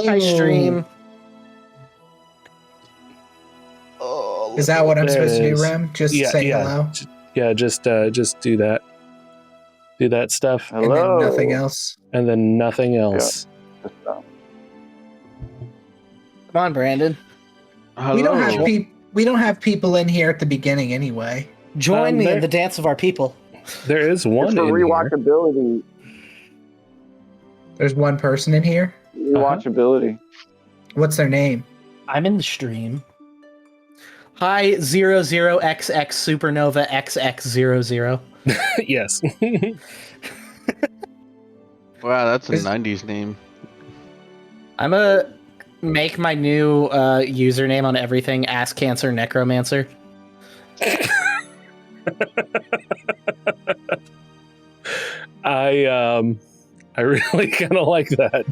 Hi, stream. Is that what I'm supposed to do, Rem? Just say hello? Yeah, just do that. Do that stuff. Hello. And then nothing else. And then nothing else. Yeah. Come on, Brandon. Hello. We don't have people in here at the beginning anyway. Join me in the dance of our people. There is one for in rewatchability. There's one person in here? Rewatchability. What's their name? I'm in the stream. Hi, 00XX Supernova XX00. Yes. Wow, that's a 90s name. I'm a make my new username on everything Ask Cancer Necromancer. I really kind of like that.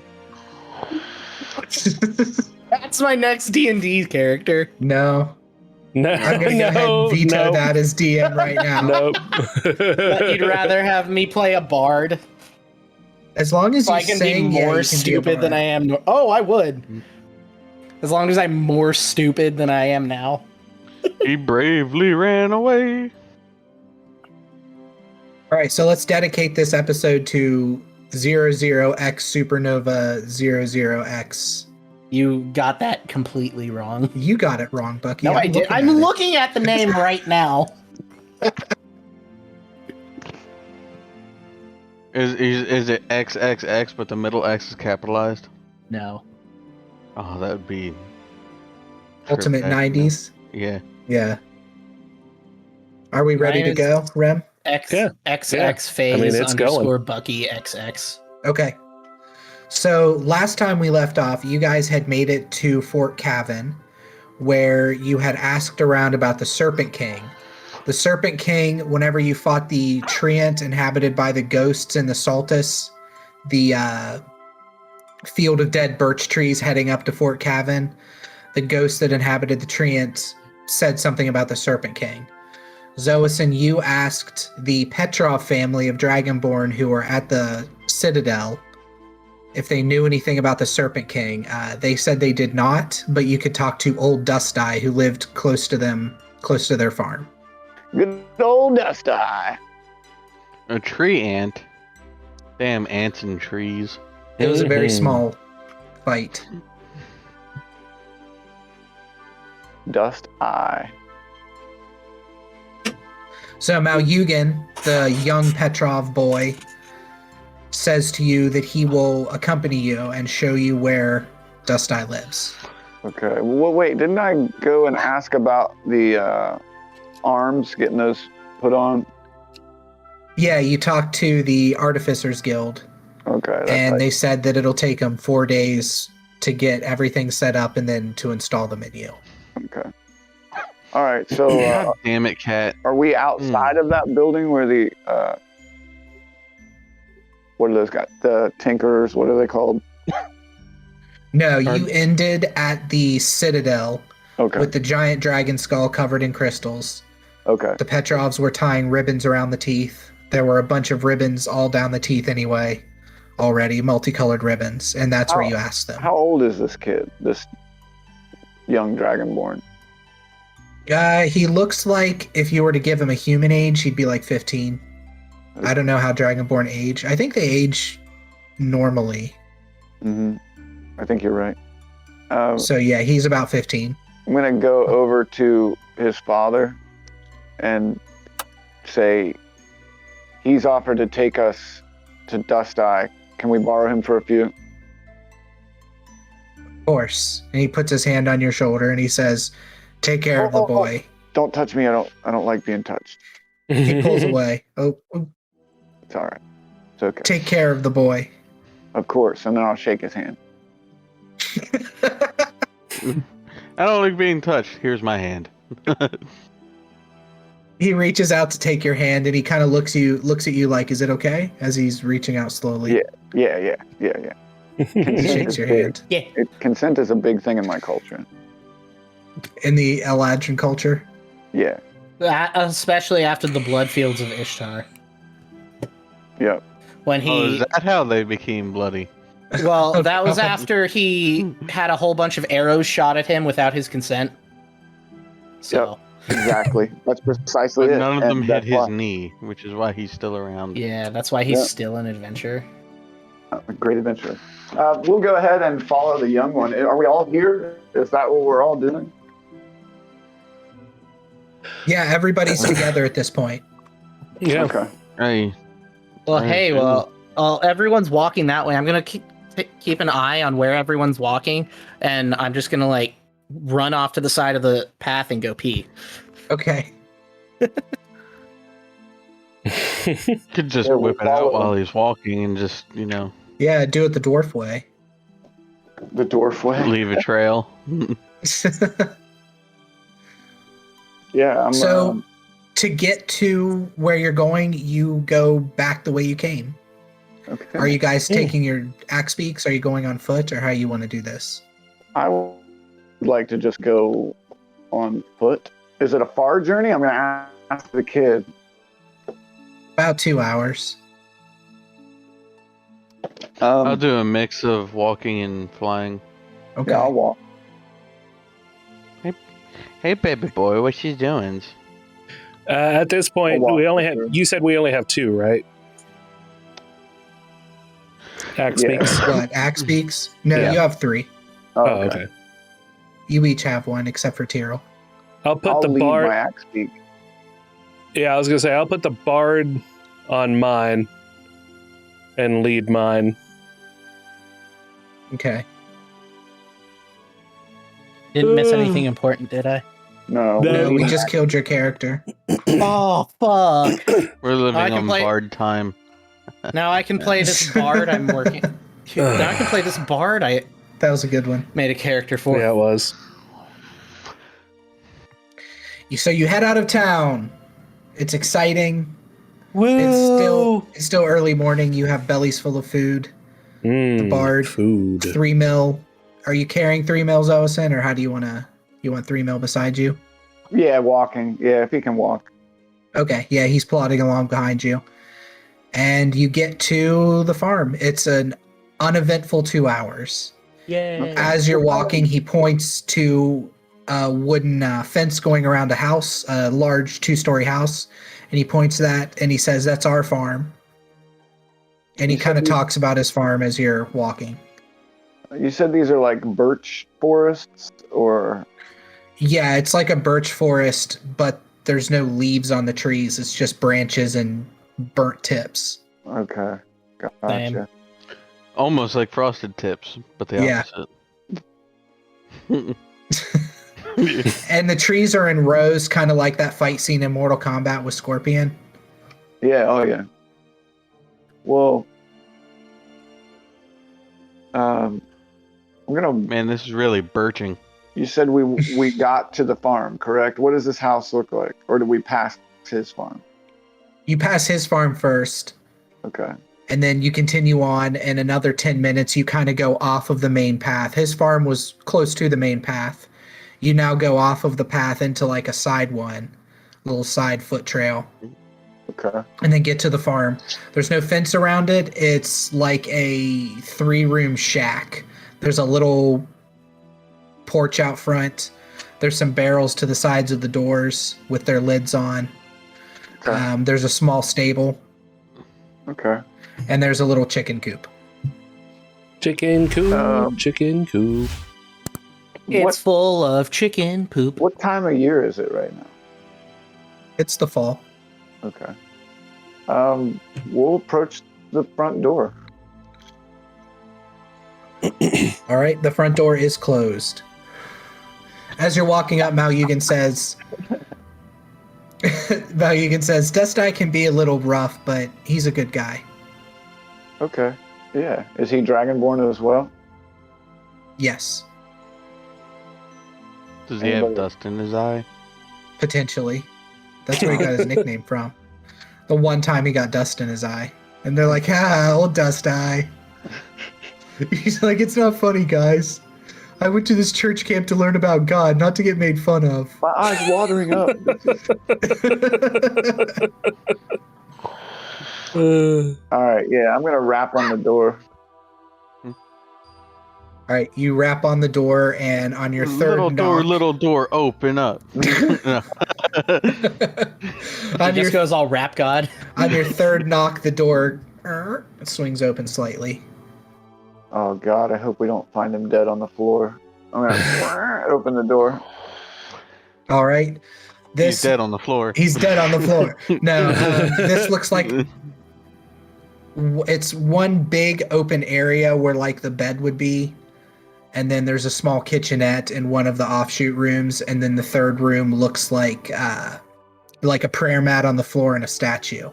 That's my next D&D character. No. I'm gonna go ahead and veto that as DM right now. Nope. But you'd rather have me play a bard? As long as I can be more stupid than I am. Oh, I would. As long as I'm more stupid than I am now. He bravely ran away. All right, so let's dedicate this episode to 00X Supernova 00X. You got that completely wrong. You got it wrong, Bucky. No, I did. I'm looking at the name right now. Is it XXX, but the middle X is capitalized? No. Oh, that would be... Ultimate 90s? Yeah. Yeah. Are we ready to go, Rem? XX phase underscore Bucky XX. Okay. So last time we left off, you guys had made it to Fort Cavan, where you had asked around about the Serpent King. The Serpent King, whenever you fought the Treant inhabited by the ghosts in the Saltus, the field of dead birch trees heading up to Fort Cavan, the ghosts that inhabited the Treant said something about the Serpent King. Zoison, you asked the Petrov family of Dragonborn who were at the Citadel if they knew anything about the Serpent King. They said they did not, but you could talk to old Dust Eye who lived close to them, close to their farm. Good old Dust Eye. A tree ant. Damn ants and trees. It was a very small fight. Dust Eye. So Malyugin, the young Petrov boy, says to you that he will accompany you and show you where Dust Eye lives. Okay. Well, wait, didn't I go and ask about the arms, getting those put on? Yeah, you talked to the Artificers Guild. Okay. And they said that it'll take them 4 days to get everything set up and then to install them in you. Okay. All right, so damn it, Cat. Are we outside of that building where the what are those guys? The Tinkerers, what are they called? No, you ended at the Citadel Okay. with the giant dragon skull covered in crystals. Okay. The Petrovs were tying ribbons around the teeth. There were a bunch of ribbons all down the teeth anyway, already, multicolored ribbons, and that's where you asked them. How old is this kid, this young Dragonborn? He looks like if you were to give him a human age, he'd be like 15. I don't know how Dragonborn age. I think they age normally. Mm-hmm. I think you're right. So yeah, he's about 15. I'm going to go over to his father and say, he's offered to take us to Dust Eye. Can we borrow him for a few? Of course. And he puts his hand on your shoulder and he says, take care of the boy. Don't touch me. I don't like being touched. He pulls away. Oh. It's all right. It's okay. Take care of the boy. Of course. And then I'll shake his hand. I don't like being touched. Here's my hand. He reaches out to take your hand and he kind of looks at you like, is it okay? As he's reaching out slowly. Yeah. He shakes your hand. Yeah. Consent is a big thing in my culture. In the Eladrin culture? Yeah. Especially after the Bloodfields of Ishtar. Yep. When he... is that how they became bloody? Well, Oh, that was no. after he had a whole bunch of arrows shot at him without his consent. So, Exactly. That's precisely But it. none of And them hit that's his why- knee, which is why he's still around. yeah, that's why he's Yeah. still an adventurer. A great adventure. We'll go ahead and follow the young one. Are we all here? Is that what we're all doing? Yeah, everybody's together at this point. Yeah. Okay. Hey, Well, Alright, hey, cool. everyone's walking that way. I'm gonna keep an eye on where everyone's walking, and I'm just gonna like run off to the side of the path and go pee. Okay. could just Yeah, we'll whip it out follow while him. he's walking and just, Yeah, do it the dwarf way. The dwarf way. leave a trail. Yeah. I'm, So, to get to where you're going, you go back the way you came. okay. Are you guys taking your axe beaks? Are you going on foot, or how you want to do this? I would like to just go on foot. Is it a far journey? I'm going to ask the kid. About 2 hours. I'll do a mix of walking and flying. Okay. Yeah, I'll walk. Hey, baby boy, what you doing? At this point, I'll walk we only for have. sure. You said we only have 2, right? Axe Yeah. beaks. What, axe beaks? No, Yeah. you have 3. Oh, okay. You each have 1, except for Tyrrell. I'll put I'll the lead bard. my axe beak. Yeah, I was gonna say I'll put the bard on mine and lead mine. Okay. Didn't miss anything important, did I? No. No, we No. just killed your character. Oh fuck! We're living I can on play- bard time. Now I can play this bard. I'm working. Now I can play this bard. I That was a good one. made a character for. Yeah, it was. So you head out of town. It's exciting. Woo! It's still early morning. You have bellies full of food. The bard. food. 3 mil. Are you carrying 3 mils, Owasin, or how do you want to? You want 3 mil beside you? Yeah, walking. Yeah, if he can walk. Okay, yeah, he's plodding along behind you. And you get to the farm. It's an uneventful 2 hours. Yay! As you're walking, he points to a wooden fence going around a house, a large 2-story house. And he points to that and he says, "That's our farm." And he You kind of said you- talks about his farm as you're walking. You said these are like birch forests, or Yeah, it's like a birch forest, but there's no leaves on the trees. It's just branches and burnt tips. okay, gotcha. Same. Almost like frosted tips, but the Yeah. opposite. And the trees are in rows, kind of like that fight scene in Mortal Kombat with Scorpion. Yeah. Oh yeah. Well, I'm gonna. Man, this is really birching. You said we got to the farm, correct? What does this house look like, or did we pass his farm? You pass his farm first, Okay. and then you continue on. In another 10 minutes, you kind of go off of the main path. His farm was close to the main path. You now go off of the path into like a side one, little side foot trail, Okay. and then get to the farm. There's no fence around it. It's like a 3-room shack. There's a little porch out front. There's some barrels to the sides of the doors with their lids on. Okay. There's a small stable, Okay. and there's a little chicken coop. Chicken coop. Um, Chicken coop. It's What full of chicken poop. what time of year is it right now? It's the fall. Okay. We'll approach the front door. All right, the front door is closed. As you're walking up, Malyugan says, Dust Eye can be a little rough, but he's a good guy. Okay. Yeah. Is he Dragonborn as well? Yes, Does he have Anybody- dust in his eye? potentially. That's where he got his nickname from. The one time he got dust in his eye. And they're like, old Dust Eye. He's like, it's not funny, guys. I went to this church camp to learn about God, not to get made fun of. My eyes watering up. All right. Yeah, I'm gonna rap on the door. All right, you rap on the door, and on your third Little door, open up. No. He just goes all rap god. on your third knock, the door swings open slightly. Oh God, I hope we don't find him dead on the floor. I'm gonna open the door. All right, He's dead on the floor. He's dead on the floor. No, this looks like it's one big open area where like the bed would be, and then there's a small kitchenette in one of the offshoot rooms, and then the third room looks like a prayer mat on the floor and a statue.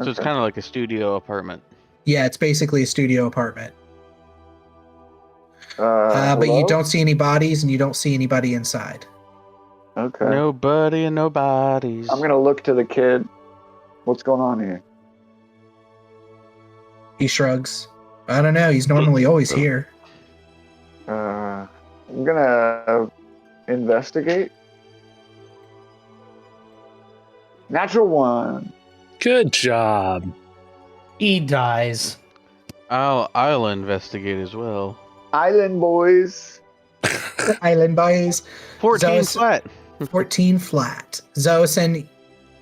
So it's kind of like a studio apartment. Yeah, it's basically a studio apartment. But you hello? don't see any bodies, and you don't see anybody inside. Okay. Nobody and nobodies. I'm gonna look to the kid. What's going on here? He shrugs. I don't know. He's normally always here. I'm gonna investigate. Natural 1. Good job. He dies. I'll investigate as well. Island boys. Island boys. 14 Zeus- flat. 14 flat. Zosan,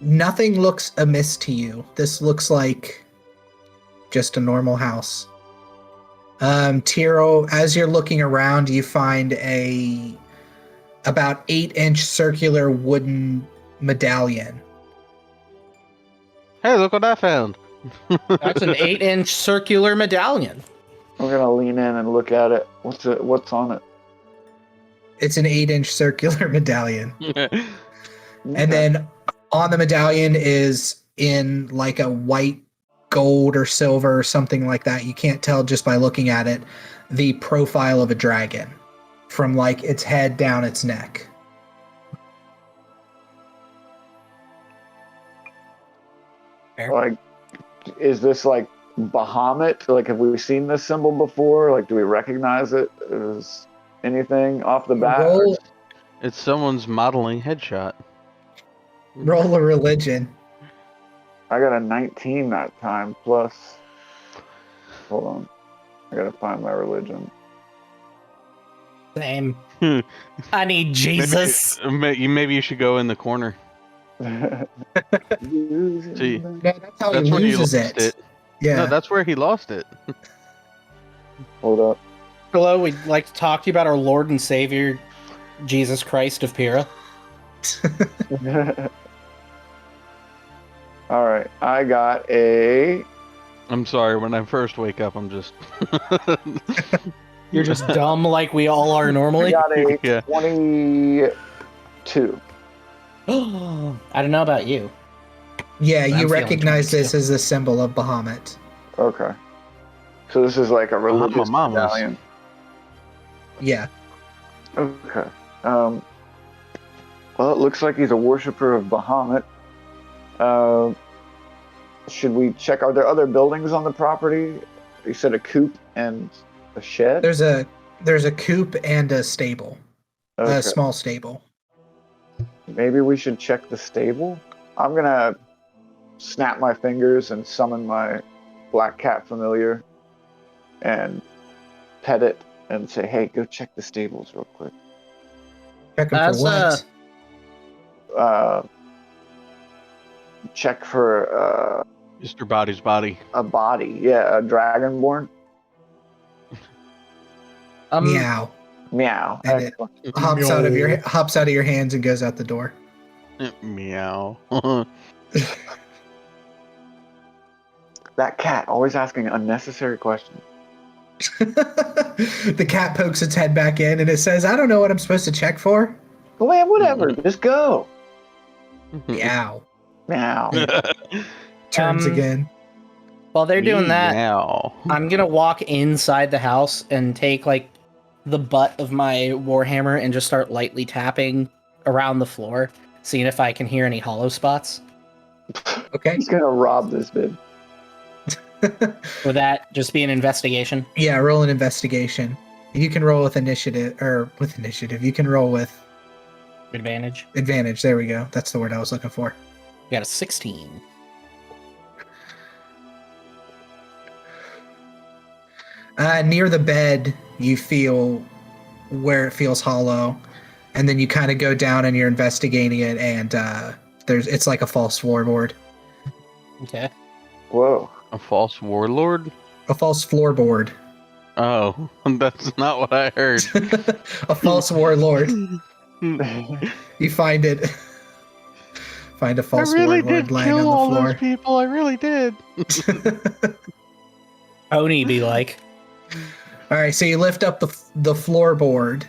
nothing looks amiss to you. This looks like just a normal house. Tiro, as you're looking around, you find a about 8-inch circular wooden medallion. Hey, look what I found. That's an 8-inch circular medallion. I'm gonna lean in and look at it. What's on it? It's an 8-inch circular medallion. Okay. And then on the medallion is in like a white gold or silver or something like that. You can't tell just by looking at it, the profile of a dragon from like its head down its neck. Like, is this like Bahamut? Like, have we seen this symbol before? Like, do we recognize it? Is anything off the bat? Roll, It's someone's modeling headshot. roll a religion. I got a 19 that time, plus... Hold on. I gotta find my religion. Same. I need Jesus. Maybe you should go in the corner. See, No, that's how that's he where he loses lost it. Yeah. No, that's where he lost it. Hold up. Hello, we'd like to talk to you about our Lord and Savior, Jesus Christ of Pyrrah. Alright, I got a... I'm sorry, when I first wake up, I'm just... You're just dumb like we all are I normally. got a Yeah. 22. I don't know about you. Yeah, I'm you feeling recognize 22. this as a symbol of Bahamut. Okay. So this is like a religious Bahamas. medallion. Yeah. Okay. Well, it looks like he's a worshiper of Bahamut. Should we check? Are there other buildings on the property? You said a coop and a shed? There's a coop and a stable. Okay. A small stable. Maybe we should check the stable? I'm gonna snap my fingers and summon my black cat familiar and pet it and say, hey, go check the stables real quick. Check 'em for what? Check for Mr. Body's body. a body. Yeah, a dragonborn. Meow. Meow. And it Excellent. hops out of your hands and goes out the door. Meow. That cat always asking unnecessary questions. The cat pokes its head back in and it says, I don't know what I'm supposed to check for. Oh man, whatever. Just go. Meow. Meow. Turns again. While they're doing that, Meow. I'm gonna walk inside the house and take like the butt of my warhammer and just start lightly tapping around the floor, seeing if I can hear any hollow spots. Okay. He's gonna rob this bid. Would that just be an investigation? Yeah, roll an investigation. You can roll with initiative. You can roll with Advantage. advantage. There we go. That's the word I was looking for. We got a 16. Near the bed, you feel where it feels hollow, and then you kind of go down and you're investigating it, and it's like a false floorboard. Okay. Whoa. A false warlord? A false floorboard. Oh, that's not what I heard. A false warlord. You find it. Find a false warlord lying on the floor. Those people. I really did. Oni be like, All right, so you lift up the floorboard,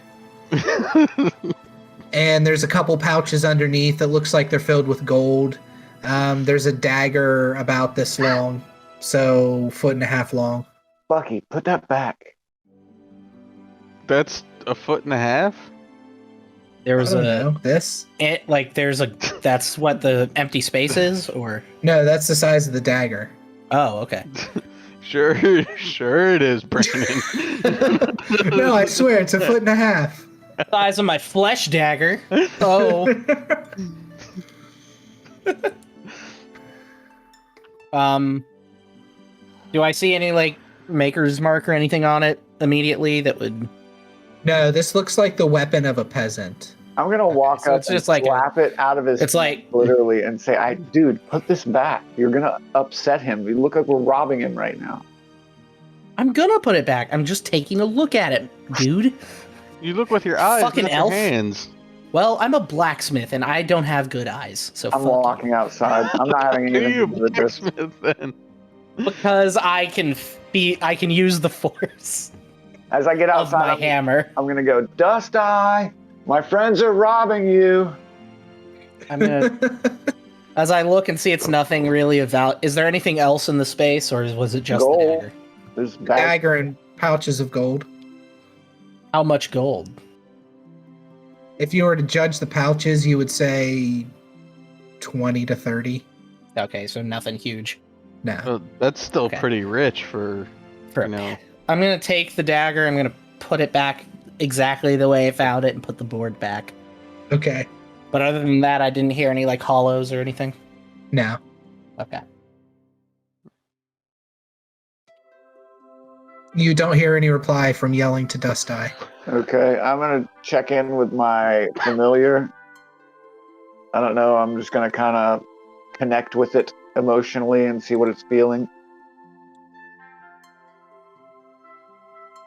and there's a couple pouches underneath that looks like they're filled with gold. There's a dagger about this long, so 1.5 feet long. Bucky, put that back. That's 1.5 feet? there was I don't know. This? That's what the empty space is, or? No, that's the size of the dagger. Oh, okay. Sure it is, Brandon. No, I swear, it's 1.5 feet. Size of my flesh dagger. Oh. Do I see any like maker's mark or anything on it immediately that would? No, this looks like the weapon of a peasant. I'm gonna walk so up it's and just like slap it out of his it's like- literally and say, dude, put this back. You're gonna upset him. We look like we're robbing him right now. I'm gonna put it back. I'm just taking a look at it, dude. You look with your eyes, Fucking not your elf. hands. Well, I'm a blacksmith and I don't have good eyes, so I'm fuck you. walking outside. I'm not having Who are anything you, to do with this. blacksmith, then? Because I can use the force As I get of my outside, hammer. I'm gonna go, Dust Eye, my friends are robbing you. I'm gonna, as I look and see it's nothing really about. Is there anything else in the space, or was it just Gold. the dagger? There's bags. Dagger and pouches of gold. How much gold? If you were to judge the pouches, you would say 20 to 30. Okay, so nothing huge. No. Well, that's still Okay. pretty rich for, For you know. I'm gonna take the dagger. I'm gonna put it back exactly the way I found it and put the board back. Okay. But other than that, I didn't hear any like hollows or anything. No. Okay. You don't hear any reply from yelling to Dust Eye. Okay, I'm gonna check in with my familiar. I don't know. I'm just gonna kind of connect with it emotionally and see what it's feeling.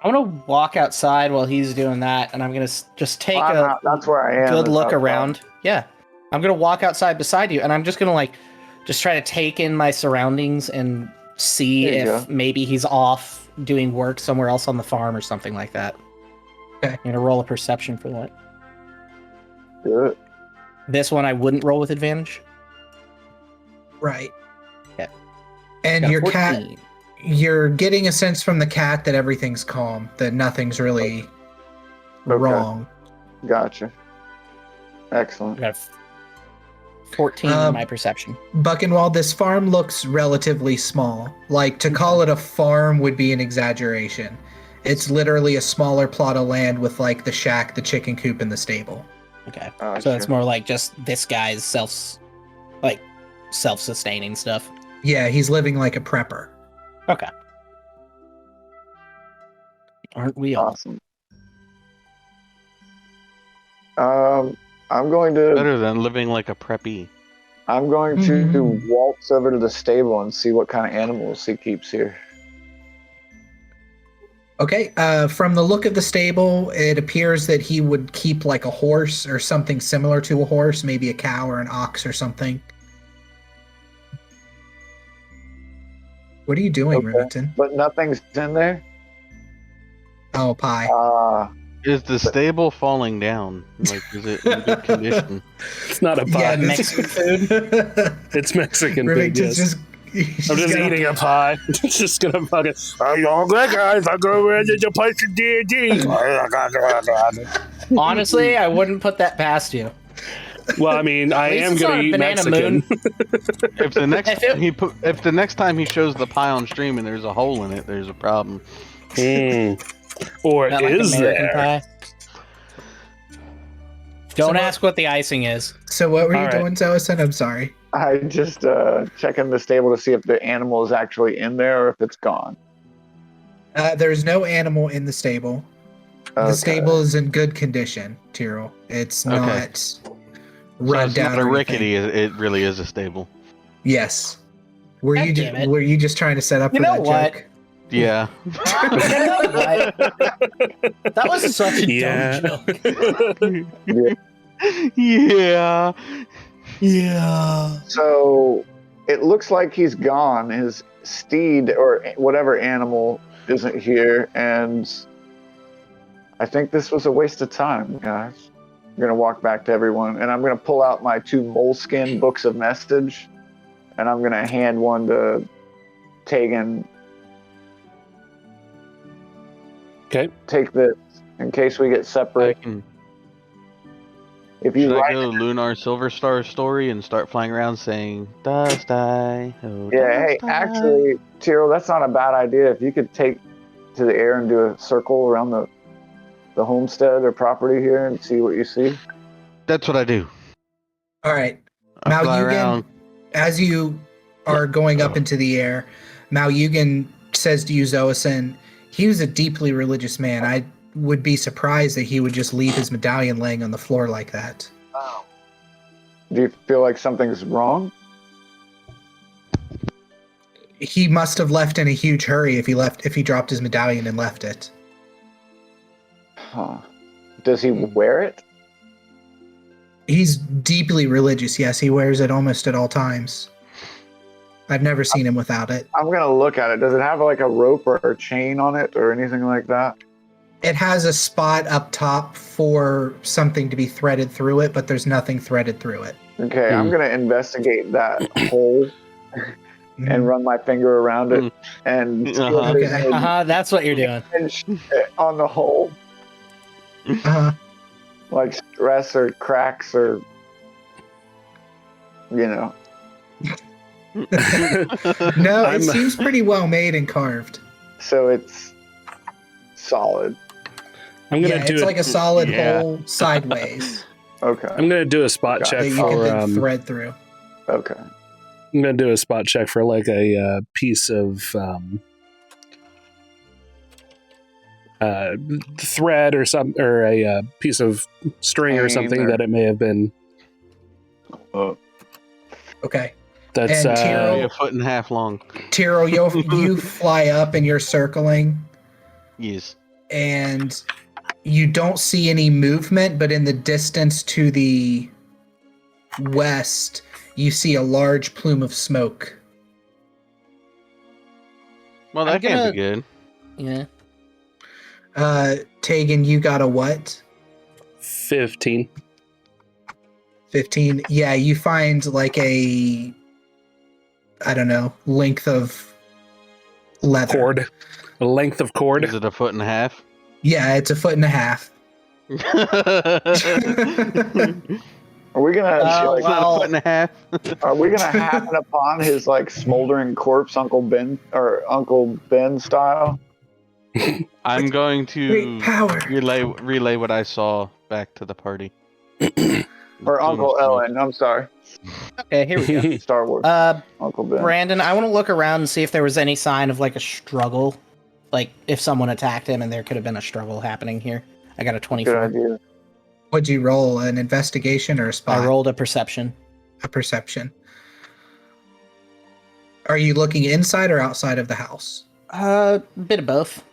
I'm gonna walk outside while he's doing that, and I'm gonna just take That's where I am. good is look outside. around. Yeah, I'm gonna walk outside beside you, and I'm just gonna just try to take in my surroundings and see There you if go. maybe he's off doing work somewhere else on the farm or something like that. Okay. I'm gonna roll a perception for that. Do it. This one I wouldn't roll with advantage. Right. Yeah. And Got your cat, 14. you're getting a sense from the cat that everything's calm, that nothing's really wrong. Gotcha. Excellent. I got a 14 in my perception. Buckenwald, this farm looks relatively small. Like, to call it a farm would be an exaggeration. It's literally a smaller plot of land with, like, the shack, the chicken coop, and the stable. Okay. Gotcha. So it's more like just this guy's self-sustaining stuff. Yeah, he's living like a prepper. Okay. Aren't we all? Awesome. I'm going to Better than living like a preppy. waltz over to the stable and see what kind of animals he keeps here. Okay, from the look of the stable, it appears that he would keep like a horse or something similar to a horse, maybe a cow or an ox or something. What are you doing, Okay. Remington? But nothing's in there. Oh, pie. Is the stable falling down? Like, is it in good condition? It's not a pie. Yeah, Mexican food? It's Mexican food, Remington's yes. he's I'm just gonna- eating a pie. It's just gonna fucking. Are you hungry, guys? I go into the place of D&D. Honestly, I wouldn't put that past you. Well, I mean, I least am it's not gonna a eat banana Mexican. moon. If the next If it- if the next time he shows the pie on stream and there's a hole in it, there's a problem. Or Not like is American there? pie. Don't So- ask what the icing is. So what were you All right. doing, Zoison? I'm sorry. I just checking the stable to see if the animal is actually in there or if it's gone. There's no animal in the stable. Okay. The stable is in good condition, Tyrrell. It's Okay. not So run it's down not a or anything. rickety. It really is a stable. Yes. Were God you damn it. were you just trying to set up You for know that what? joke? Yeah. You know what? That was such a Yeah. dumb joke. Yeah. Yeah. So it looks like he's gone. His steed or whatever animal isn't here, and I think this was a waste of time, guys. I'm gonna walk back to everyone, and I'm gonna pull out my 2 moleskin books of message, and I'm gonna hand one to Tegan. Okay. Take this in case we get I separate. can. If you Should I write, go Lunar Silver Star story and start flying around saying "Dust I"? Oh, yeah. Hey, dust I." actually, Tyrrell, that's not a bad idea. If you could take to the air and do a circle around the homestead or property here and see what you see. That's what I do. All right. I fly around. As you are going up into the air, Malyugan says to you, Zoason, he was a deeply religious man. I would be surprised that he would just leave his medallion laying on the floor like that. Do you feel like something's wrong? He must have left in a huge hurry if he dropped his medallion and left it. Huh. Does he wear it? He's deeply religious, yes. He wears it almost at all times. I've never seen him without it. I'm gonna look at it. Does it have like a rope or a chain on it or anything like that? It has a spot up top for something to be threaded through it, but there's nothing threaded through it. Okay, I'm gonna investigate that hole and run my finger around it and see if there's Okay. any That's what you're doing. pinch on the hole, Uh-huh. like stress or cracks or No, I'm- it seems pretty well made and carved. so it's solid. I'm gonna Yeah, do it's a, like a solid Yeah. hole sideways Okay. I'm gonna do a spot Okay. check that you can for then thread through. Okay. I'm gonna do a spot check for like a piece of thread or a piece of string or Chain something or- that it may have been. Okay. That's And Maybe Tyrrell- a foot and a half long. Tyrrell, you fly up and you're circling, Yes. and you don't see any movement, but in the distance to the west, you see a large plume of smoke. Well, that I'm can't gonna- be good. Yeah. Tegan, you got a what? 15. 15? Yeah, you find like a, I don't know, length of leather. Cord. A length of cord. Is it a foot and a half? Yeah, it's a foot and a half. Are we gonna It's not a foot and a half. are we gonna happen upon his like smoldering corpse, Uncle Ben style? I'm going Great to power. relay what I saw back to the party. Or Uncle Ellen? I'm sorry, Okay, here we go. Star Wars. Uh, Uncle Ben. Brandon, I want to look around and see if there was any sign of like a struggle, like if someone attacked him and there could have been a struggle happening here. I got a Good 24. idea. Would you roll an investigation or a spot? I rolled a perception. A perception. Are you looking inside or outside of the house? Bit of both.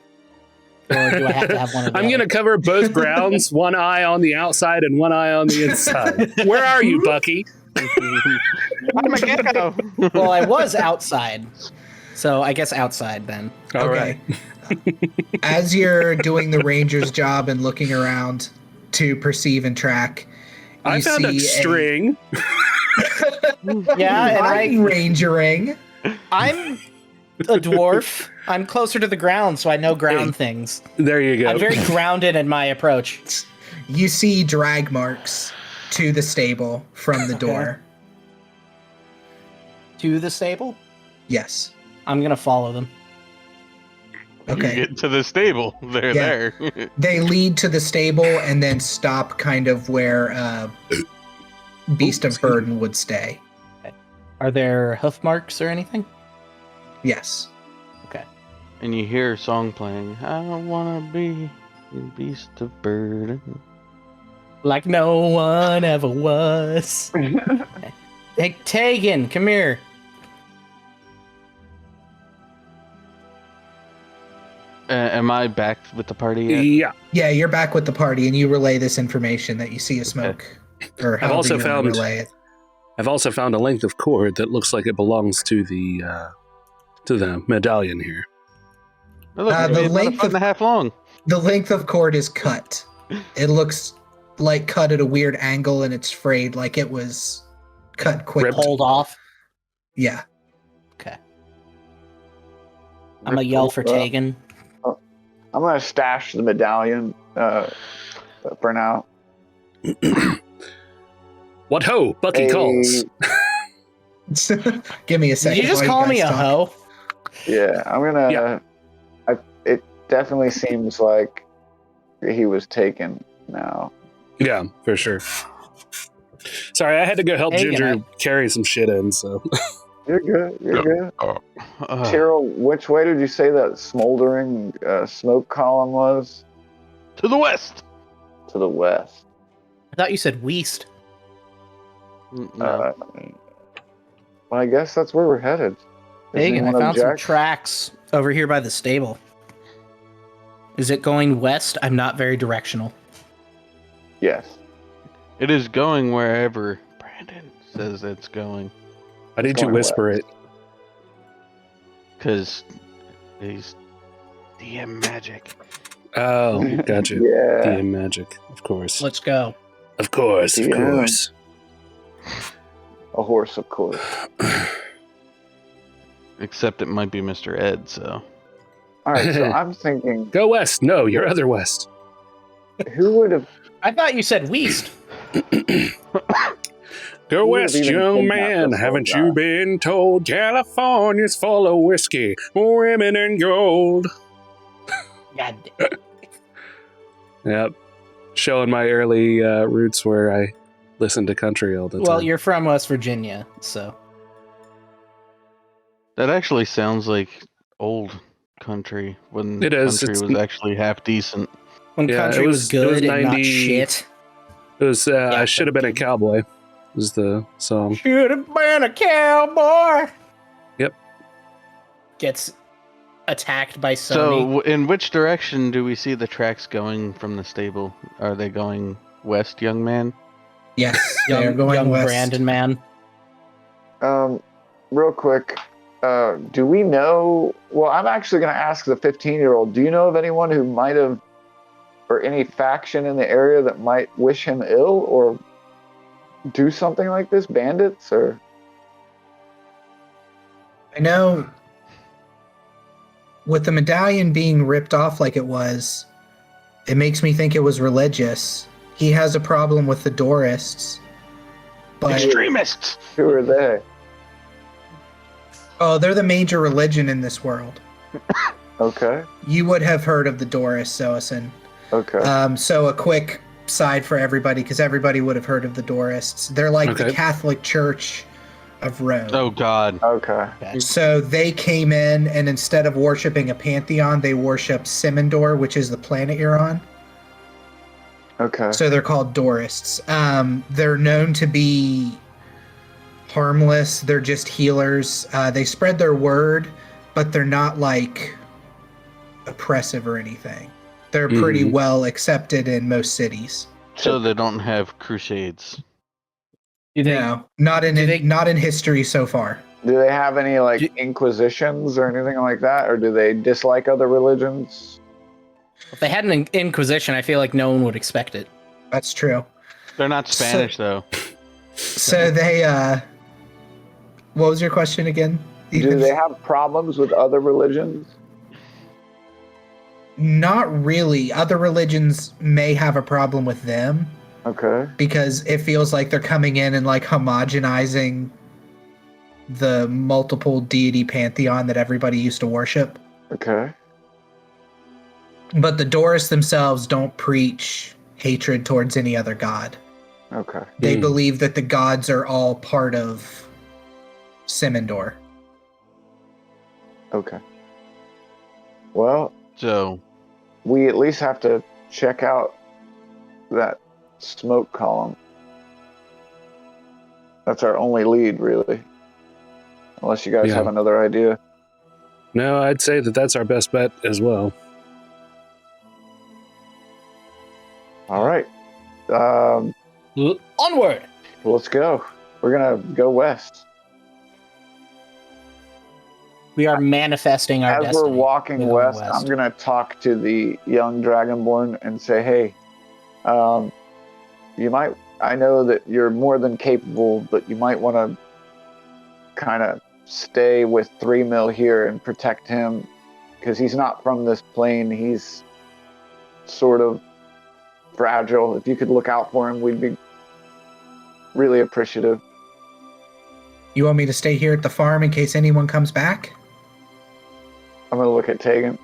Or do I have to have one of the I'm other? gonna cover both grounds. One eye on the outside and one eye on the inside. Where are you, Bucky? I'm a gecko. Well, I was outside, so I guess outside then. All right. As you're doing the ranger's job and looking around to perceive and track, I you found a see string. Yeah, and I'm rangering. I'm a dwarf. I'm closer to the ground, so I know ground things. There you go. I'm very grounded in my approach. You see drag marks to the stable from the door. To the stable? Yes. I'm gonna follow them. Okay. You get to the stable. They're Yeah. there. They lead to the stable and then stop kind of where Beast of Burden would stay. Are there hoof marks or anything? Yes. Okay. and you hear a song playing. I wanna be a beast of burden. Like no one ever was. Hey, Tegan, come here. Am I back with the party yet? Yeah. Yeah, you're back with the party, and you relay this information that you see a smoke, or however also you want to found- relay it. I've also found a length of cord that looks like it belongs to the medallion here. Oh, look, The it's about a length foot and a half long. The length of cord is cut. It looks like cut at a weird angle, and it's frayed, like it was cut quickly. Hold off. Yeah. Okay. I'm gonna yell for Tegan. I'm gonna stash the medallion for now. What ho! Bucky calls. Give me a second. Did you just while call guys me a talk. hoe? Yeah, I'm gonna. Yeah. It definitely seems like he was taken now. Yeah, for sure. Sorry, I had to go help Tegan, Ginger carry some shit in, so. You're good. You're good. Uh, Tyrrell, which way did you say that smoldering smoke column was? to the west. To the west. I thought you said Weast. No. Well, I guess that's where we're headed. Does Tegan, I anyone found some object? tracks over here by the stable. Is it going west? I'm not very directional. Yes. It is going wherever Brandon says it's going. Why did you Going whisper west. it? Because he's DM magic. Oh, gotcha. Yeah. DM magic, of course. Let's go. Of course, of Yeah. course. A horse, of course. Except it might be Mr. Ed, so. All right, so I'm thinking, Go west. No, you're other west. who would have? I thought you said Weast. Go Who west, would've even young kidnapped man. this Haven't old you guy? been told California's full of whiskey, women, and gold? God damn. Yep. Showing my early roots where I listened to country all the time. Well, you're from West Virginia, so. That actually sounds like old country when It is, country it's- was actually half decent. When Yeah, country it was was good and 90 not shit. It was I should have been a but- cowboy. Was the song. Should have been a cowboy. Yep. Gets attacked by Sony. So, in which direction do we see the tracks going from the stable? Are they going west, young man? Yes, they are going young west. Brandon man. Real quick, do we know? Well, I'm actually going to ask the 15-year-old. Do you know of anyone who might have, or any faction in the area that might wish him ill or do something like this? Bandits or? I know with the medallion being ripped off like it was, it makes me think it was religious. He has a problem with the Dorists. But Extremists! Who are they? oh, they're the major religion in this world. Okay. You would have heard of the Dorists, Zoason. Okay. So a quick side for everybody, because everybody would have heard of the Dorists. They're like the Okay. Catholic Church of Rome. Oh, God. Okay. So they came in, and instead of worshiping a pantheon, they worship Simondor, which is the planet you're on. Okay. So they're called Dorists. They're known to be harmless. They're just healers. They spread their word, but they're not like oppressive or anything. They're pretty Mhm. well accepted in most cities. So they don't have crusades. No, not in do they- not in history so far. Do they have any like Do- inquisitions or anything like that, or do they dislike other religions? If they had an inquisition, I feel like no one would expect it. That's true. They're not Spanish, though. So they what was your question again? Do Ethan? they have problems with other religions? Not really. Other religions may have a problem with them Okay. because it feels like they're coming in and like homogenizing the multiple deity pantheon that everybody used to worship. Okay. But the Dorists themselves don't preach hatred towards any other god. Okay. They Hmm. believe that the gods are all part of Simondor. Okay. Well, So, we at least have to check out that smoke column. That's our only lead, really. Unless you guys Yeah. have another idea. No, I'd say that that's our best bet as well. All right. Onward! Let's go. We're going to go west. We are manifesting our As destiny. we're walking We're going west, I'm going to talk to the young Dragonborn and say, hey, you might, I know that you're more than capable, but you might want to kind of stay with 3 Mil here and protect him, because he's not from this plane. He's sort of fragile. If you could look out for him, we'd be really appreciative. You want me to stay here at the farm in case anyone comes back? I'm going to look at Tegan.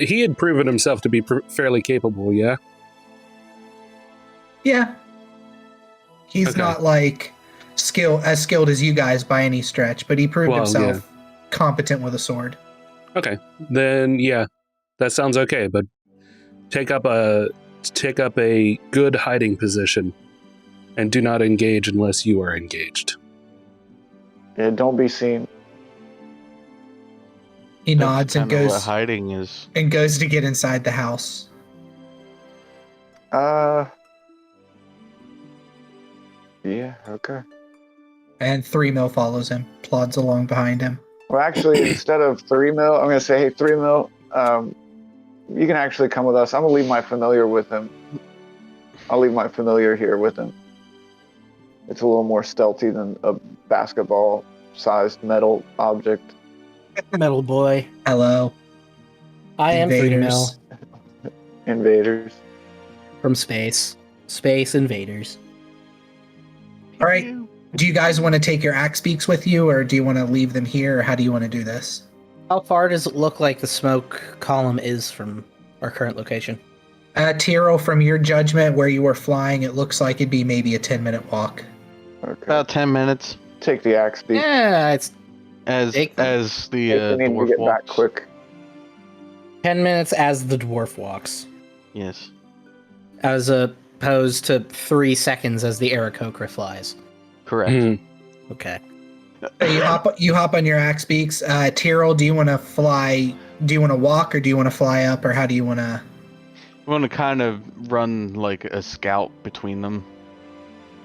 He had proven himself to be fairly capable, yeah? Yeah. He's Okay. not like as skilled as you guys by any stretch, but he proved himself competent with a sword. Okay, then yeah, that sounds okay. But take up a good hiding position, and do not engage unless you are engaged. Yeah, don't be seen. He that's nods and kinda what goes hiding is. to get inside the house. Yeah, okay. And 3 Mil follows him, plods along behind him. Well, actually, instead of 3 Mil, I'm going to say, hey, 3 Mil, you can actually come with us. I'm going to leave my familiar with him. I'll leave my familiar here with him. It's a little more stealthy than a basketball-sized metal object. Metal boy. Hello. I am 3 Mil Invaders. from space. Space invaders. All right. Do you guys want to take your axe beaks with you, or do you want to leave them here, or how do you want to do this? How far does it look like the smoke column is from our current location? Tiro, from your judgment, where you were flying, it looks like it'd be maybe a 10-minute walk. Okay. About 10 minutes Take the axe beak. Yeah, it's as Take them. as the They need to dwarf get back walks. quick. 10 minutes as the dwarf walks, Yes. as opposed to 3 seconds as the Aarakocra flies. Correct. Mhm. Okay. You hop on your axe beaks. Tyrell, do you want to fly? Do you want to walk, or do you want to fly up, or how do you want to? I want to kind of run like a scout between them.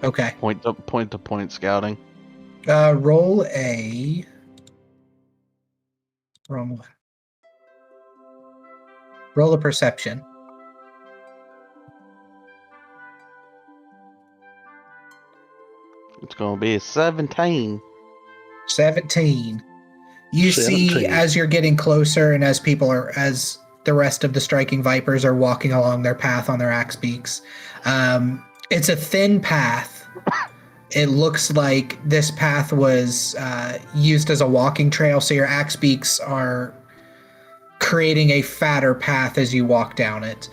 Okay. Point to point scouting. Roll a. Roll a perception. It's gonna be a 17. 17. You see, 17. as you're getting closer, and as the rest of the striking vipers are walking along their path on their axe beaks, it's a thin path. It looks like this path was used as a walking trail, so your axe beaks are creating a fatter path as you walk down it.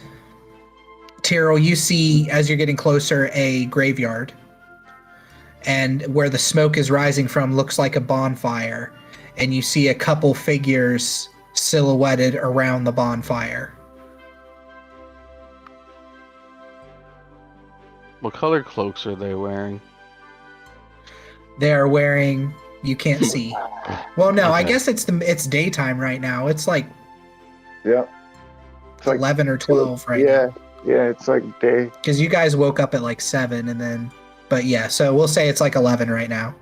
Tyrell, you see, as you're getting closer, a graveyard. And where the smoke is rising from looks like a bonfire. And you see a couple figures silhouetted around the bonfire. What color cloaks are they wearing? They are wearing, you can't see. Well, no, I Okay. guess it's daytime right now. It's like Yep. It's like 11 or 12 right yeah, now. yeah. It's like day. Because you guys woke up at like 7 and then, but yeah, so we'll say it's like 11 right now.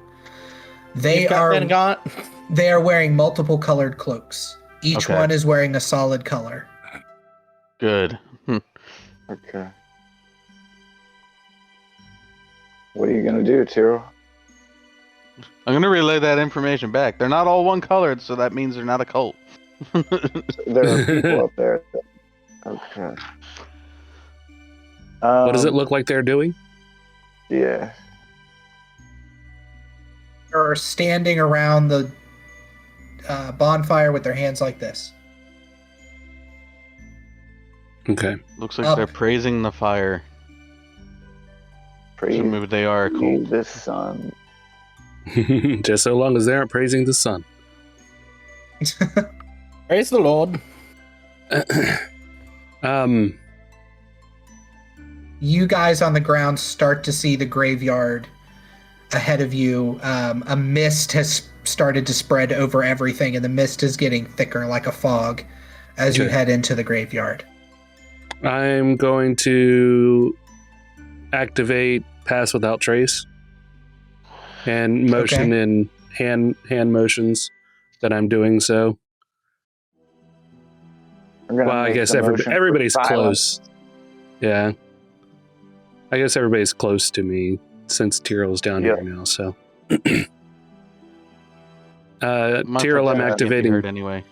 They You've got They are wearing multiple colored cloaks. Each Okay. one is wearing a solid color. Good. Okay. What are you gonna do, Tiro? I'm gonna relay that information back. They're not all one colored, so that means they're not a cult. There are people up there. Okay. What does it look like they're doing? Yeah. Are standing around the bonfire with their hands like this. Okay. Looks like Up. they're praising the fire. Praise So maybe they are a cult. the sun. Just so long as they aren't praising the sun. Praise the Lord. You guys on the ground start to see the graveyard ahead of you. A mist has started to spread over everything, and the mist is getting thicker like a fog as you head into the graveyard. I'm going to activate Pass Without Trace and motion in hand motions that I'm doing so. Well, I guess everybody's close. Yeah. I guess everybody's close to me since Tyrrell's down here now, so. Tyrrell, I'm activating. Anyway.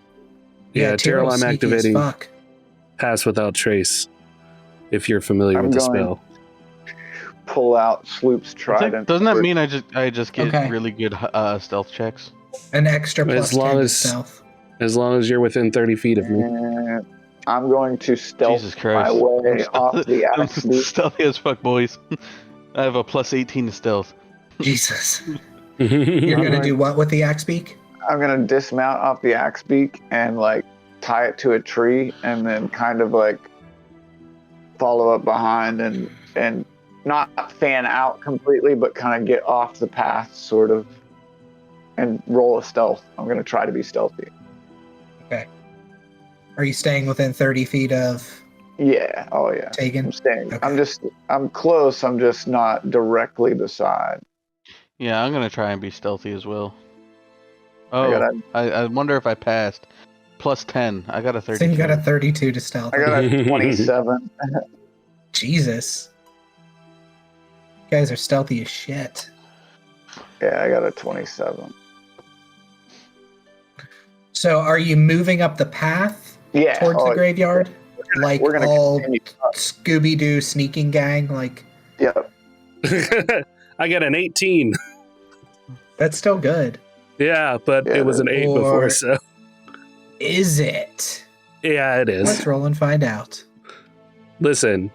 Yeah, Tyrrell, I'm activating Pass Without Trace, if you're familiar with the spell. Pull out Sloop's trident. Doesn't that mean I just get really good stealth checks? An extra plus 10 to stealth. As long as you're within 30 feet of me. I'm going to stealth my way off the axe beak. Stealthy as fuck, boys. I have a plus 18 to stealth. Jesus. You're going to do what with the axe beak? I'm going to dismount off the axe beak and like tie it to a tree and then kind of like follow up behind and not fan out completely, but kind of get off the path sort of and roll a stealth. I'm going to try to be stealthy. Okay. Are you staying within 30 feet of? Yeah. Oh yeah. Taken? I'm staying. Okay. I'm close. I'm just not directly beside. Yeah, I'm going to try and be stealthy as well. Oh, I wonder if I passed. Plus 10. I got a 32. So you got a 32 to stealth. I got a 27. Jesus. You guys are stealthy as shit. Yeah, I got a 27. So are you moving up the path towards the graveyard? Like we're gonna all Scooby-Doo sneaking gang? Like. Yep. I got an 18. That's still good. Yeah, but it was an 8 before, so. Is it? Yeah, it is. Let's roll and find out. Listen,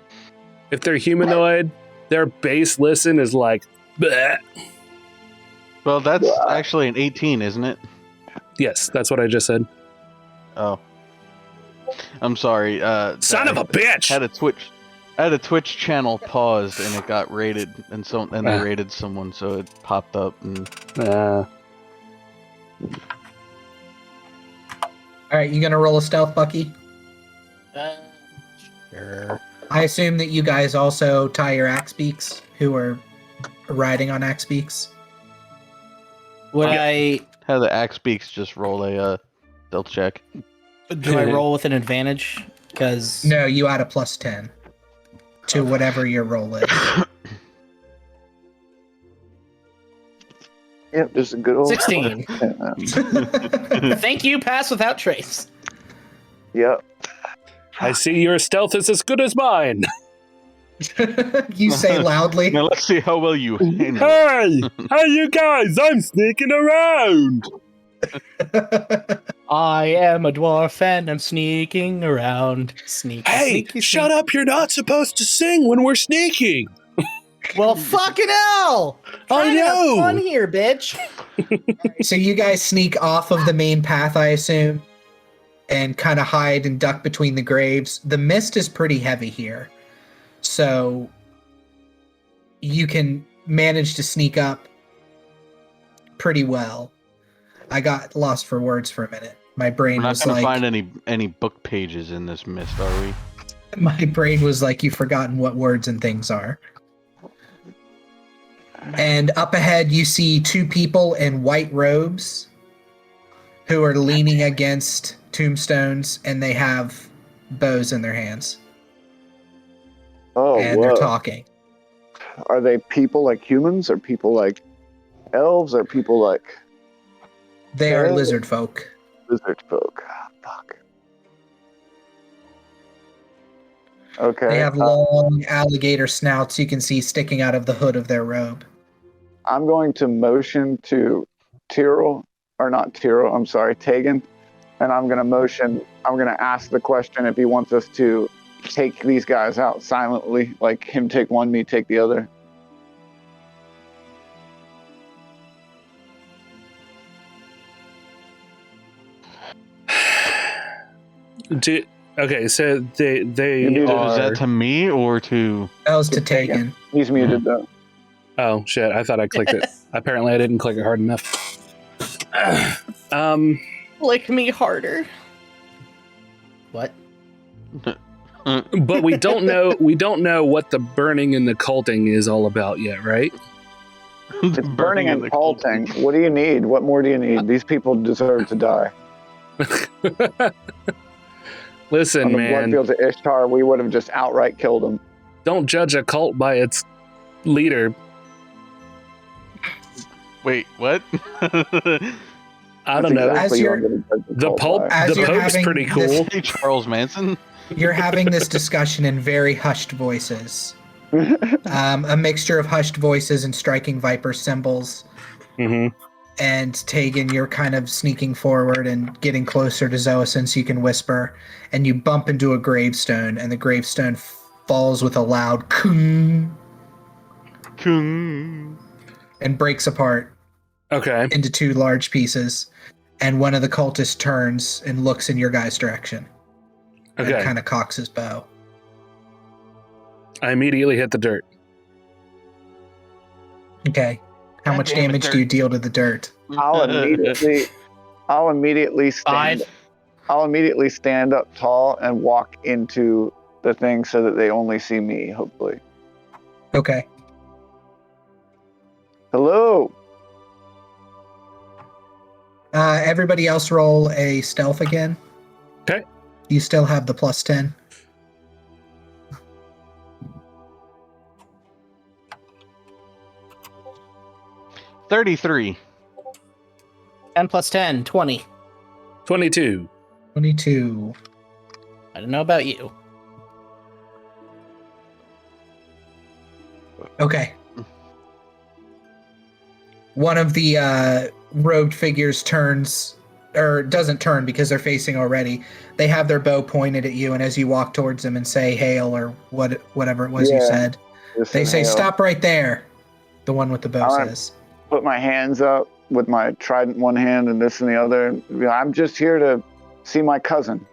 if they're humanoid, their base listen is like, bleh. Well, that's actually an 18, isn't it? Yes, that's what I just said. Oh. I'm sorry. Son of a bitch! I had a Twitch channel paused and it got raided, and they raided someone, so it popped up. And all right, you gonna roll a stealth, Bucky? Sure. I assume that you guys also tie your axe beaks, who are riding on axe beaks. Would I have the axe beaks just roll a stealth check? Do I roll with an advantage? Because no, you add a plus 10 to whatever your roll is. Yep, just a good old 16. Thank you, Pass Without Trace. Yep. I see your stealth is as good as mine. You say loudly. Now let's see how well you handle. Hey! Hey, you guys! I'm sneaking around! I am a dwarf and I'm sneaking around. Sneaky, shut up! You're not supposed to sing when we're sneaking! Well, fucking hell! I know! Fun here, bitch! So you guys sneak off of the main path, I assume, and kind of hide and duck between the graves. The mist is pretty heavy here, so you can manage to sneak up pretty well. I got lost for words for a minute. My brain was like... We're not going to find any book pages in this mist, are we? My brain was like, you've forgotten what words and things are. And up ahead, you see two people in white robes who are leaning against tombstones, and they have bows in their hands. Oh, and they're talking. Are they people like humans, or people like elves, or people like... They are lizard folk. Lizard folk. Oh, fuck. Okay. They have long alligator snouts you can see sticking out of the hood of their robe. I'm going to motion to Tegan, and I'm going to ask the question if he wants us to take these guys out silently, like him take one, me take the other. Okay, so they Is are. Is that to me or to? That was to Tegan. He's muted though. Oh shit! I thought I clicked it. Apparently, I didn't click it hard enough. Lick me harder. What? But we don't know. We don't know what the burning and the culting is all about yet, right? It's burning and culting. What do you need? What more do you need? These people deserve to die. Listen, On the man. blood fields of Ishtar, we would have just outright killed them. Don't judge a cult by its leader. Wait, what? I don't know. As you're- The Pope's pretty cool. Hey, Charles Manson. You're having this discussion in very hushed voices. A mixture of hushed voices and striking viper symbols. Mm-hmm. And Tegan, you're kind of sneaking forward and getting closer to Zoa so you can whisper. And you bump into a gravestone, and the gravestone falls with a loud kung and breaks apart. Okay. Into two large pieces. And one of the cultists turns and looks in your guys' direction. Okay. And kind of cocks his bow. I immediately hit the dirt. Okay. How much damage do you deal to the dirt? I'll immediately stand up tall and walk into the thing so that they only see me, hopefully. Okay. Hello. Everybody else roll a stealth again. Okay. You still have the plus 10. $33. 10 plus 10, 20. 22. 22. I don't know about you. Okay. One of the robed figures turns, or doesn't turn because they're facing already. They have their bow pointed at you, and as you walk towards them and say hail or whatever it was you said, they say, hail. Stop right there. The one with the bow says. Put my hands up with my trident in one hand and this in the other. I'm just here to see my cousin,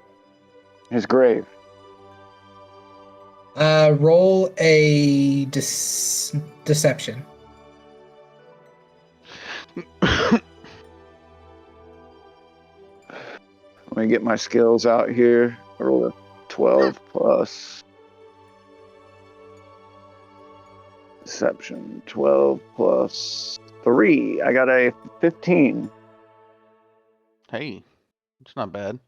his grave. Roll a deception. Let me get my skills out here. I rolled a 12 plus deception. 12 plus 3. I got a 15. Hey, it's not bad.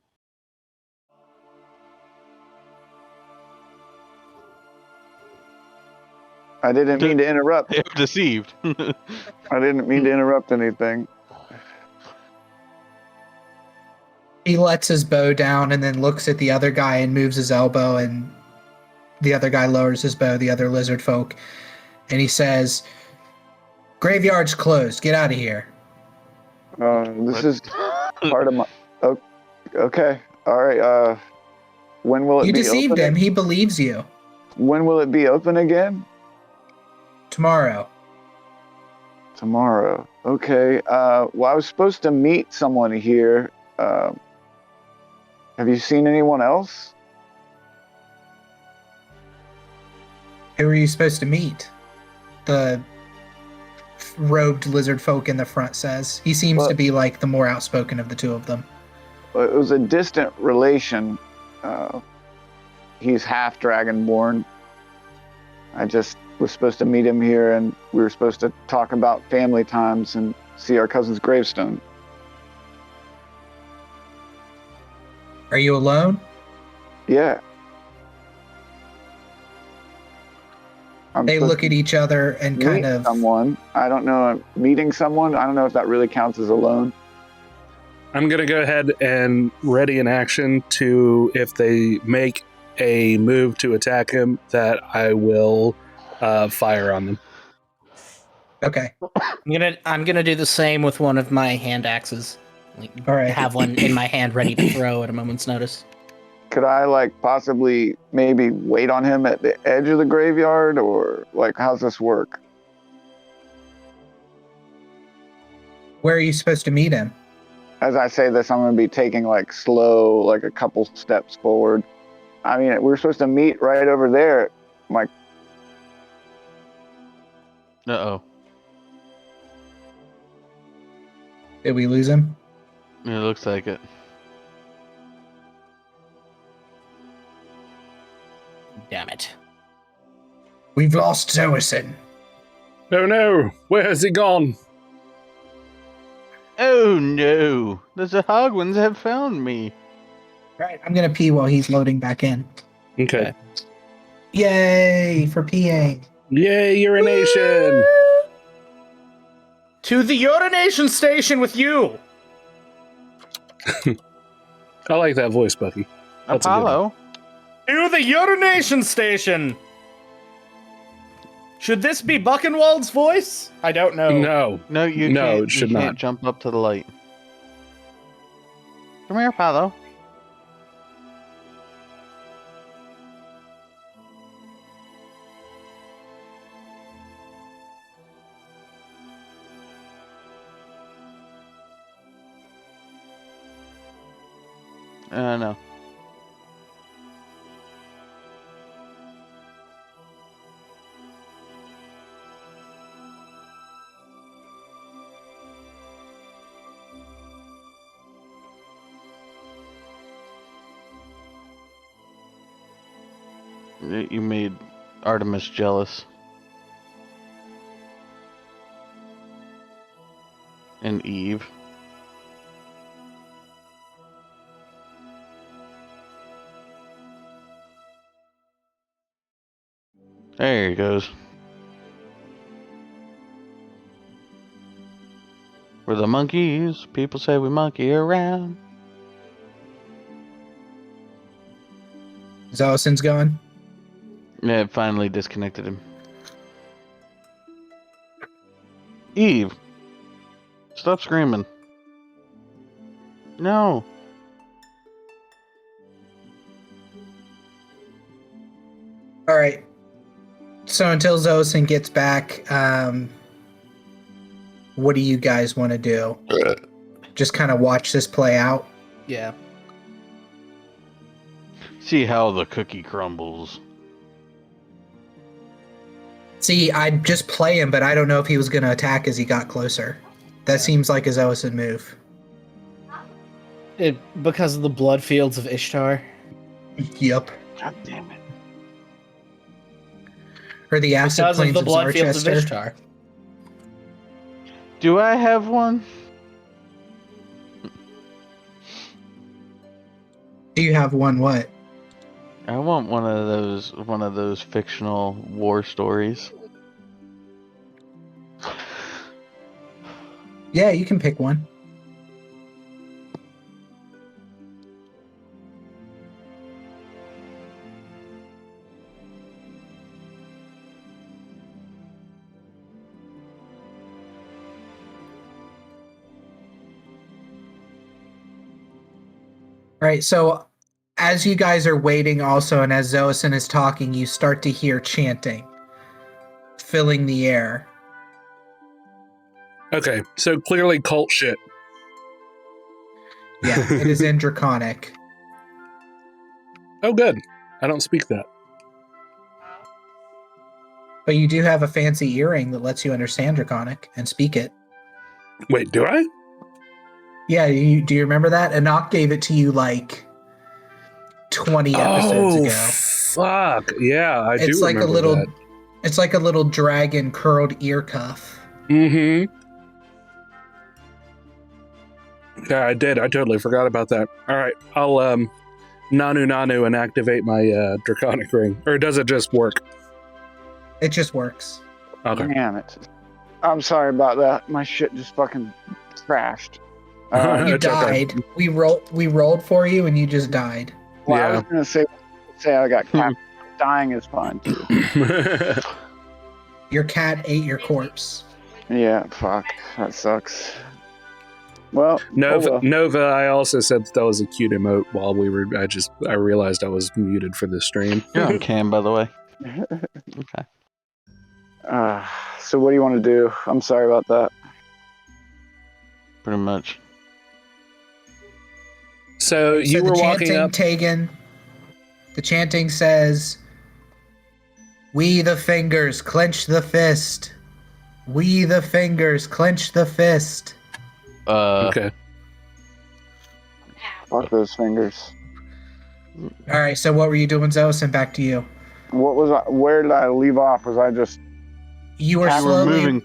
I didn't mean to interrupt. I'm deceived. I didn't mean to interrupt anything. He lets his bow down and then looks at the other guy and moves his elbow, and the other guy lowers his bow, the other lizard folk, and he says, Graveyard's closed. Get out of here. This is part of my... Okay. All right. When will it be open? You deceived him. He believes you. When will it be open again? Tomorrow. Tomorrow. Okay. Well, I was supposed to meet someone here. Have you seen anyone else? Who are you supposed to meet? The robed lizard folk in the front says. He seems to be like the more outspoken of the two of them. It was a distant relation. He's half dragonborn. I just was supposed to meet him here, and we were supposed to talk about family times and see our cousin's gravestone. Are you alone? Yeah. They look at each other and kind of... someone. I don't know. Meeting someone? I don't know if that really counts as alone. I'm going to go ahead and ready an action to, if they make a move to attack him, that I will fire on them. Okay. I'm gonna do the same with one of my hand axes. All right. Have one in my hand ready to throw at a moment's notice. Could I possibly maybe wait on him at the edge of the graveyard, or how's this work? Where are you supposed to meet him? as I say this, I'm going to be taking like slow, like a couple steps forward. I mean, we're supposed to meet right over there. My Uh-oh. Did we lose him? It looks like it. Damn it. We've lost Zoison. Oh no, where has he gone? Oh no! The Zahagwins have found me. Right, I'm gonna pee while he's loading back in. Okay. Yay for peeing. Yay, urination! To the urination station with you! I like that voice, Bucky. That's Apollo? To the urination station! Should this be Buchenwald's voice? I don't know. No. No, you No, can't. it should you not. can't jump up to the light. Come here, Apollo. No. You made Artemis jealous. And Eve. There he goes. We're the monkeys. People say we monkey around. Zoison's gone. Yeah, it finally disconnected him. Eve! Stop screaming. No. All right. So until Zoison gets back, what do you guys want to do? Just kind of watch this play out? Yeah. See how the cookie crumbles. See, I'd just play him, but I don't know if he was going to attack as he got closer. That seems like a Zoison move. Because of the blood fields of Ishtar. Yep. God damn it. Or the acid Because of plains the of blood fields of Zarchester. Ishtar. Do I have one? Do you have one what? I want one of those fictional war stories. Yeah, you can pick one. Right, so as you guys are waiting also, and as Zoison is talking, you start to hear chanting filling the air. Okay, so clearly cult shit. Yeah, it is in Draconic. Oh, good. I don't speak that. But you do have a fancy earring that lets you understand Draconic and speak it. Wait, do I? Yeah, do you remember that? Enoch gave it to you like 20 episodes ago. Fuck. Yeah, I do It's like remember a little that. it's like a little dragon curled ear cuff. Mm-hmm. Yeah, I did. I totally forgot about that. All right, I'll nanu and activate my draconic ring. Or does it just work? It just works. Okay. Damn it. I'm sorry about that. My shit just fucking crashed. You It's okay. died. We rolled for you and you just died. Well, I Yeah. was gonna say I got capped. Dying is fine too. Your cat ate your corpse. Yeah, fuck. That sucks. Well, Nova, I also said that was a cute emote while we were. I realized I was muted for this stream. You're on cam, by the way. Okay. So what do you want to do? I'm sorry about that. Pretty much. So you were walking up. Tegan, the chanting says, "We the fingers clench the fist. We the fingers clench the fist." Okay. Fuck those fingers. All right. So what were you doing, Zosin? Back to you. What was I? Where did I leave off? Was I just? You were You were slowly.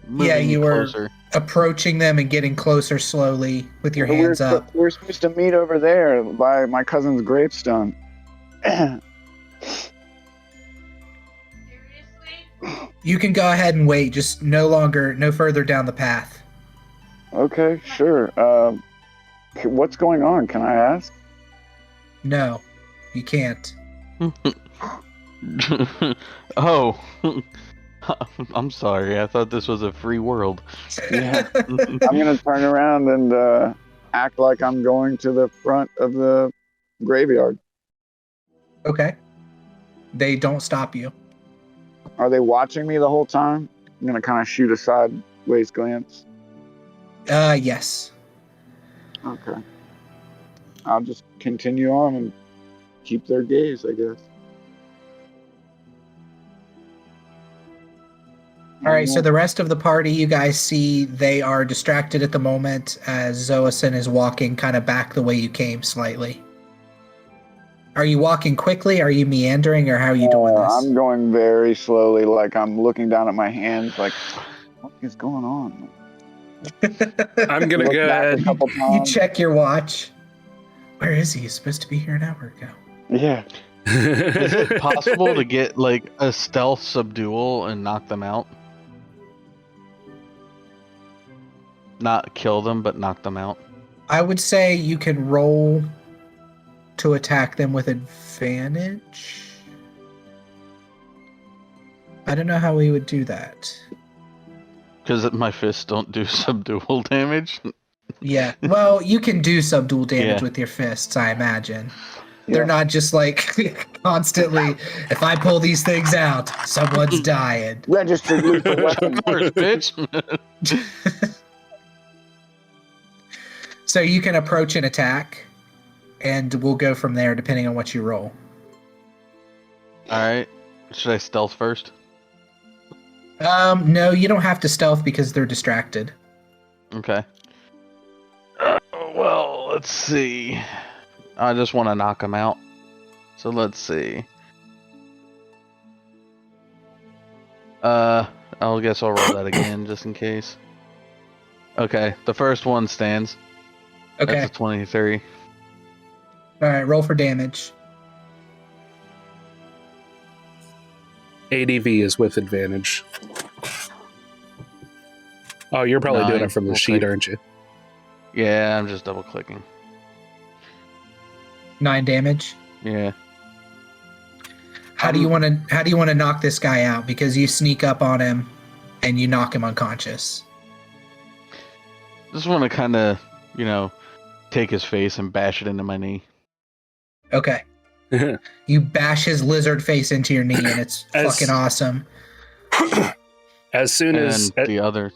moving you were closer. approaching them and getting closer slowly with your hands up. We're supposed to meet over there by my cousin's gravestone. You can go ahead and wait. Just no further down the path. Okay, sure. What's going on? Can I ask? No, you can't. Oh, I'm sorry. I thought this was a free world. Yeah. I'm gonna turn around and act like I'm going to the front of the graveyard. Okay. They don't stop you. Are they watching me the whole time? I'm gonna kind of shoot a sideways glance. Yes. Okay. I'll just continue on and keep their gaze, I guess. All right, so the rest of the party, you guys see they are distracted at the moment as Zoasin is walking kind of back the way you came slightly. Are you walking quickly? Are you meandering? Or how are you doing this? I'm going very slowly, like I'm looking down at my hands, like, what is going on? I'm going to go ahead. You check your watch. Where is he? He's supposed to be here an hour ago. Yeah. Is it possible to get like a stealth subdual and knock them out? Not kill them, but knock them out. I would say you can roll to attack them with advantage. I don't know how we would do that. Because my fists don't do subdual damage. Yeah. Well, you can do subdual damage with your fists, I imagine. Yeah. They're not just like constantly, if I pull these things out, someone's dying. Registered lethal weapon. Bitch. So you can approach and attack, and we'll go from there depending on what you roll. Alright. Should I stealth first? No, you don't have to stealth because they're distracted. Okay. Well, let's see. I just want to knock them out. So let's see. I'll guess I'll roll that again just in case. Okay, the first one stands. Okay. That's a 23. Alright, roll for damage. ADV is with advantage. Oh, you're probably doing it from the sheet, aren't you? Yeah, I'm just double clicking. 9 damage. Yeah. How do you want to knock this guy out? Because you sneak up on him and you knock him unconscious. Just want to kind of, take his face and bash it into my knee. Okay. You bash his lizard face into your knee, and it's fucking awesome. As soon as the other,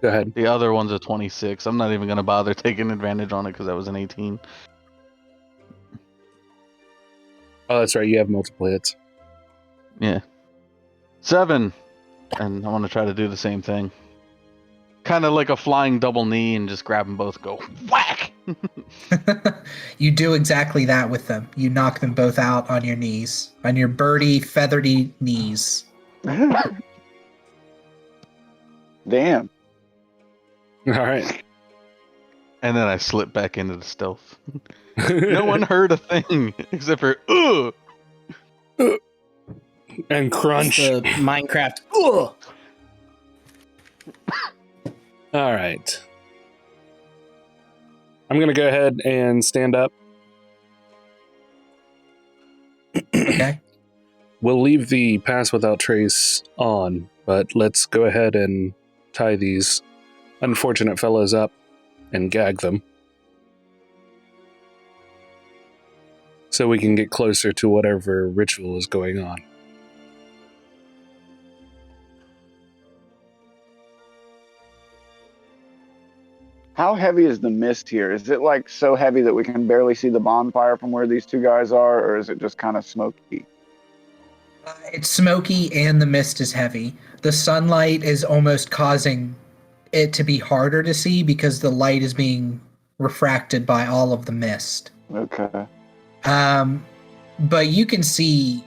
go ahead. The other one's a 26. I'm not even gonna bother taking advantage on it because that was an 18. Oh, that's right. You have multiple hits. Yeah. 7, and I want to try to do the same thing. Kind of like a flying double knee, and just grab them both, go whack. You do exactly that with them. You knock them both out on your knees, on your birdy, feathery knees. Damn. All right. And then I slip back into the stealth. No one heard a thing except for ugh, and crunch. The Minecraft. Ugh. All right. I'm going to go ahead and stand up. Okay. We'll leave the pass without trace on, but let's go ahead and tie these unfortunate fellows up and gag them so we can get closer to whatever ritual is going on. How heavy is the mist here? Is it like so heavy that we can barely see the bonfire from where these two guys are, or is it just kind of smoky? It's smoky and the mist is heavy. The sunlight is almost causing it to be harder to see because the light is being refracted by all of the mist. Okay. But you can see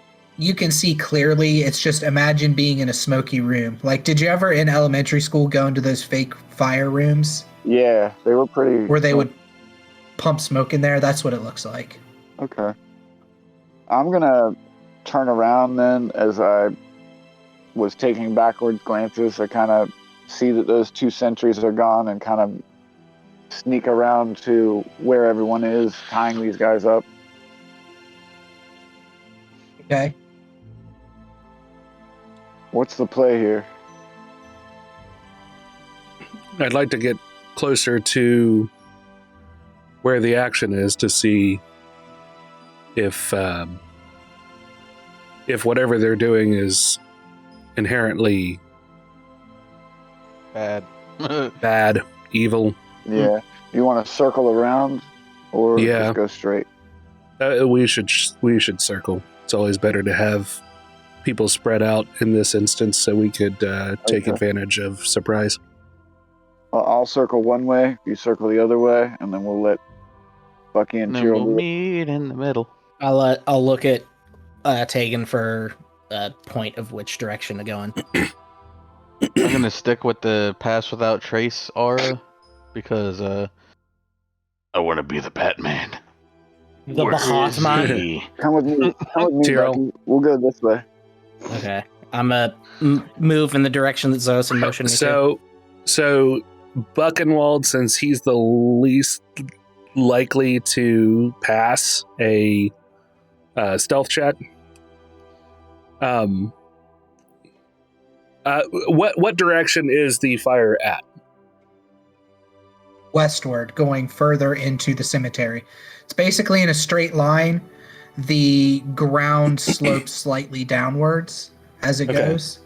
clearly. It's just imagine being in a smoky room. Like, did you ever in elementary school go into those fake fire rooms? Yeah, they were pretty. Where they would pump smoke in there? That's what it looks like. Okay. I'm gonna turn around then as I was taking backwards glances. I kind of see that those two sentries are gone and kind of sneak around to where everyone is, tying these guys up. Okay. What's the play here? I'd like to get closer to where the action is to see if whatever they're doing is inherently bad, evil. Yeah. You want to circle around or just go straight? We should circle. It's always better to have people spread out in this instance so we could take advantage of surprise. I'll circle one way, you circle the other way, and then we'll let Bucky and Tyrrell we'll meet in the middle. I'll look at Tegan for a point of which direction to go in. I'm gonna stick with the pass without trace aura because I want to be the Batman. The Bahatman. Come with me, Bucky. We'll go this way. Okay. I'm gonna move in the direction that Zosin motioned me to. So Buchenwald, since he's the least likely to pass a stealth check, what direction is the fire at? Westward, going further into the cemetery. It's basically in a straight line. The ground slopes slightly downwards as it goes.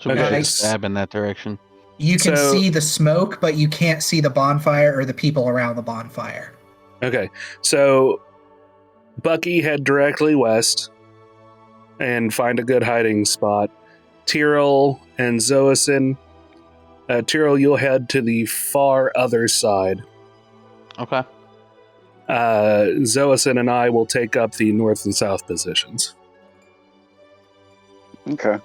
So we should stab in that direction. You can see the smoke, but you can't see the bonfire or the people around the bonfire. Okay, so Bucky head directly west and find a good hiding spot. Tyrrell and Zosin. Tyrrell, you'll head to the far other side. Okay. Zosin and I will take up the north and south positions. Okay.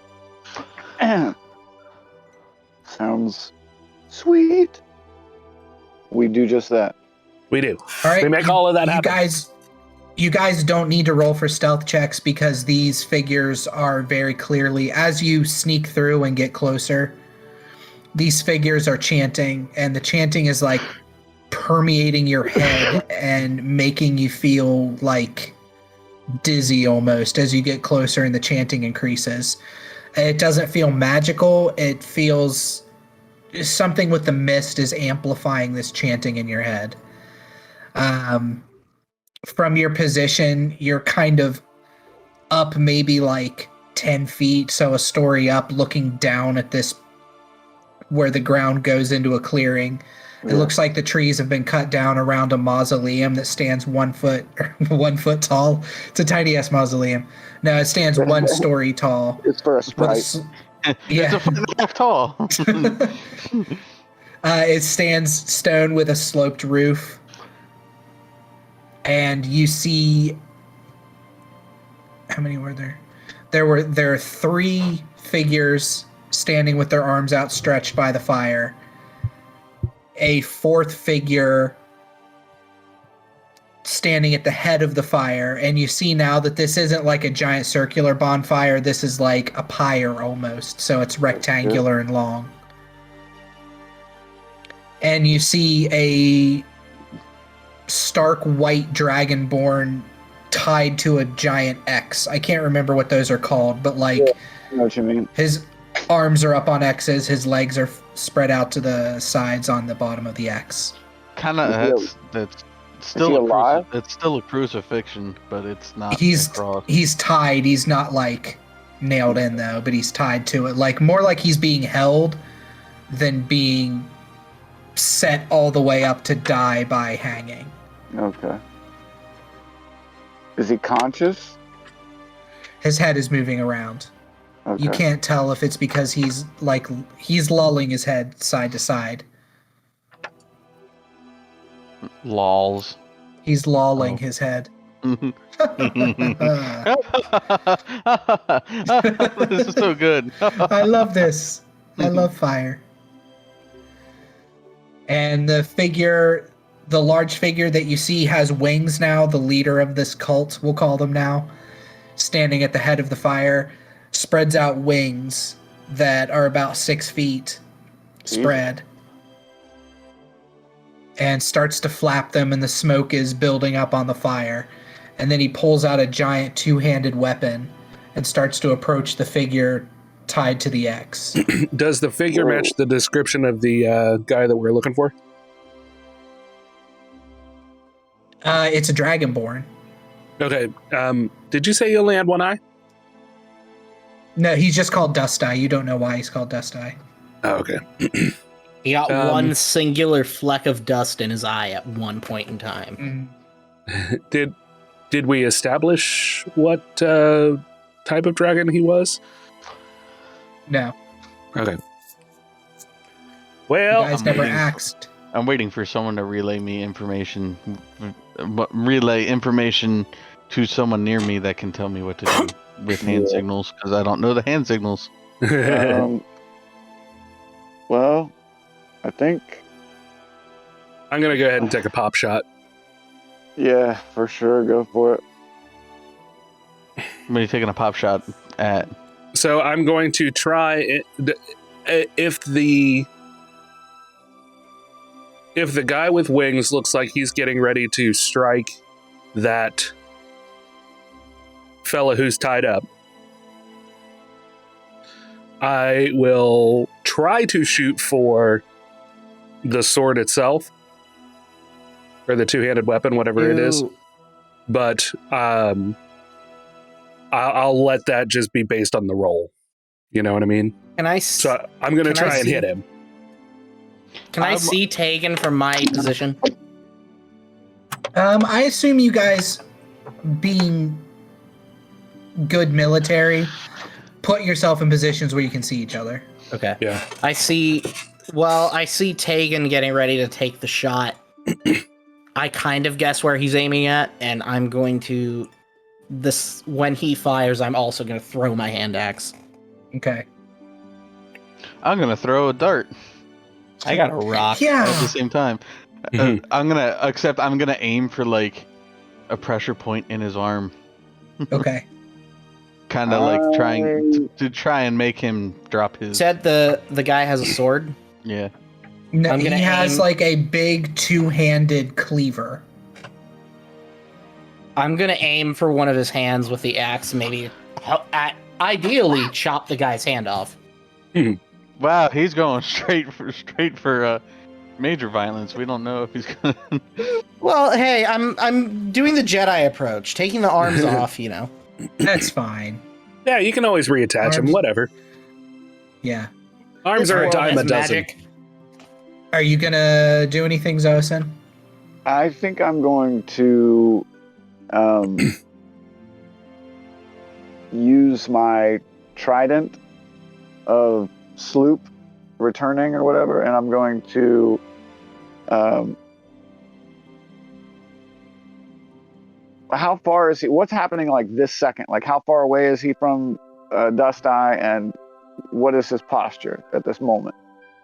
Sounds sweet. We do just that. We do. All right, we make all of that happen. You guys don't need to roll for stealth checks because these figures are very clearly, as you sneak through and get closer, these figures are chanting, and the chanting is like permeating your head and making you feel like dizzy almost as you get closer and the chanting increases. It doesn't feel magical. It feels something with the mist is amplifying this chanting in your head. From your position, you're kind of up maybe like 10 feet, so a story up, looking down at this where the ground goes into a clearing. It looks like the trees have been cut down around a mausoleum that stands 1 foot tall. It's a tiny ass mausoleum. No, it stands 1 story tall. It's for a sprite. It's a 1.5 tall. It stands stone with a sloped roof. And you see, how many were there? There are 3 figures standing with their arms outstretched by the fire. A 4th figure standing at the head of the fire, and you see now that this isn't like a giant circular bonfire. This is like a pyre almost, so it's rectangular and long. And you see a stark white dragonborn tied to a giant X. I can't remember what those are called, but like, I know what you mean. His arms are up on X's, his legs are spread out to the sides on the bottom of the X. Kind of. That's still alive? It's still a crucifixion, but it's not. He's a cross. He's tied. He's not like nailed in though, but he's tied to it. Like more like he's being held than being set all the way up to die by hanging. Okay. Is he conscious? His head is moving around. Okay. You can't tell if it's because he's lulling his head side to side. Lols. He's lolling his head. This is so good. I love this. I love fire. And the large figure that you see has wings now, the leader of this cult, we'll call them now, standing at the head of the fire, spreads out wings that are about 6 feet spread. And starts to flap them, and the smoke is building up on the fire. And then he pulls out a giant two-handed weapon and starts to approach the figure tied to the X. Does the figure match the description of the guy that we're looking for? It's a dragonborn. Okay. Did you say he only had one eye? No, he's just called Dust Eye. You don't know why he's called Dust Eye. Oh, okay. He got one singular fleck of dust in his eye at one point in time. Did we establish what type of dragon he was? No. Okay. Well, you guys never asked. I'm waiting for someone to relay information to someone near me that can tell me what to do with hand signals, because I don't know the hand signals. Well, I think I'm gonna go ahead and take a pop shot. Yeah, for sure. Go for it. What are you taking a pop shot at? So I'm going to try if the guy with wings looks like he's getting ready to strike that fella who's tied up, I will try to shoot for the sword itself, or the two-handed weapon, whatever it is. But I'll let that just be based on the roll. You know what I mean? So I'm going to try and hit him. Can I see Tegan from my position? I assume you guys, being good military, put yourself in positions where you can see each other. Okay. Yeah. I see Tegan getting ready to take the shot. I kind of guess where he's aiming at, and I'm going to... when he fires, I'm also going to throw my hand axe. Okay. I'm going to throw a dart. I got a rock. Yeah. At the same time. I'm going to aim for, like, a pressure point in his arm. Okay. Kind of like trying to try and make him drop his... Said the guy has a sword? Yeah. No, he has like a big two-handed cleaver. I'm going to aim for one of his hands with the axe, maybe ideally chop the guy's hand off. Wow, he's going straight for major violence. We don't know if he's gonna... Well, hey, I'm doing the Jedi approach, taking the arms off, you know. That's fine. Yeah, you can always reattach him, whatever. Yeah. Arms are a dime a dozen. Magic. Are you gonna do anything, Zosin? I think I'm going to use my trident of sloop returning or whatever, and I'm going to how far is he? What's happening like this second? Like how far away is he from Dust Eye, and what is his posture at this moment?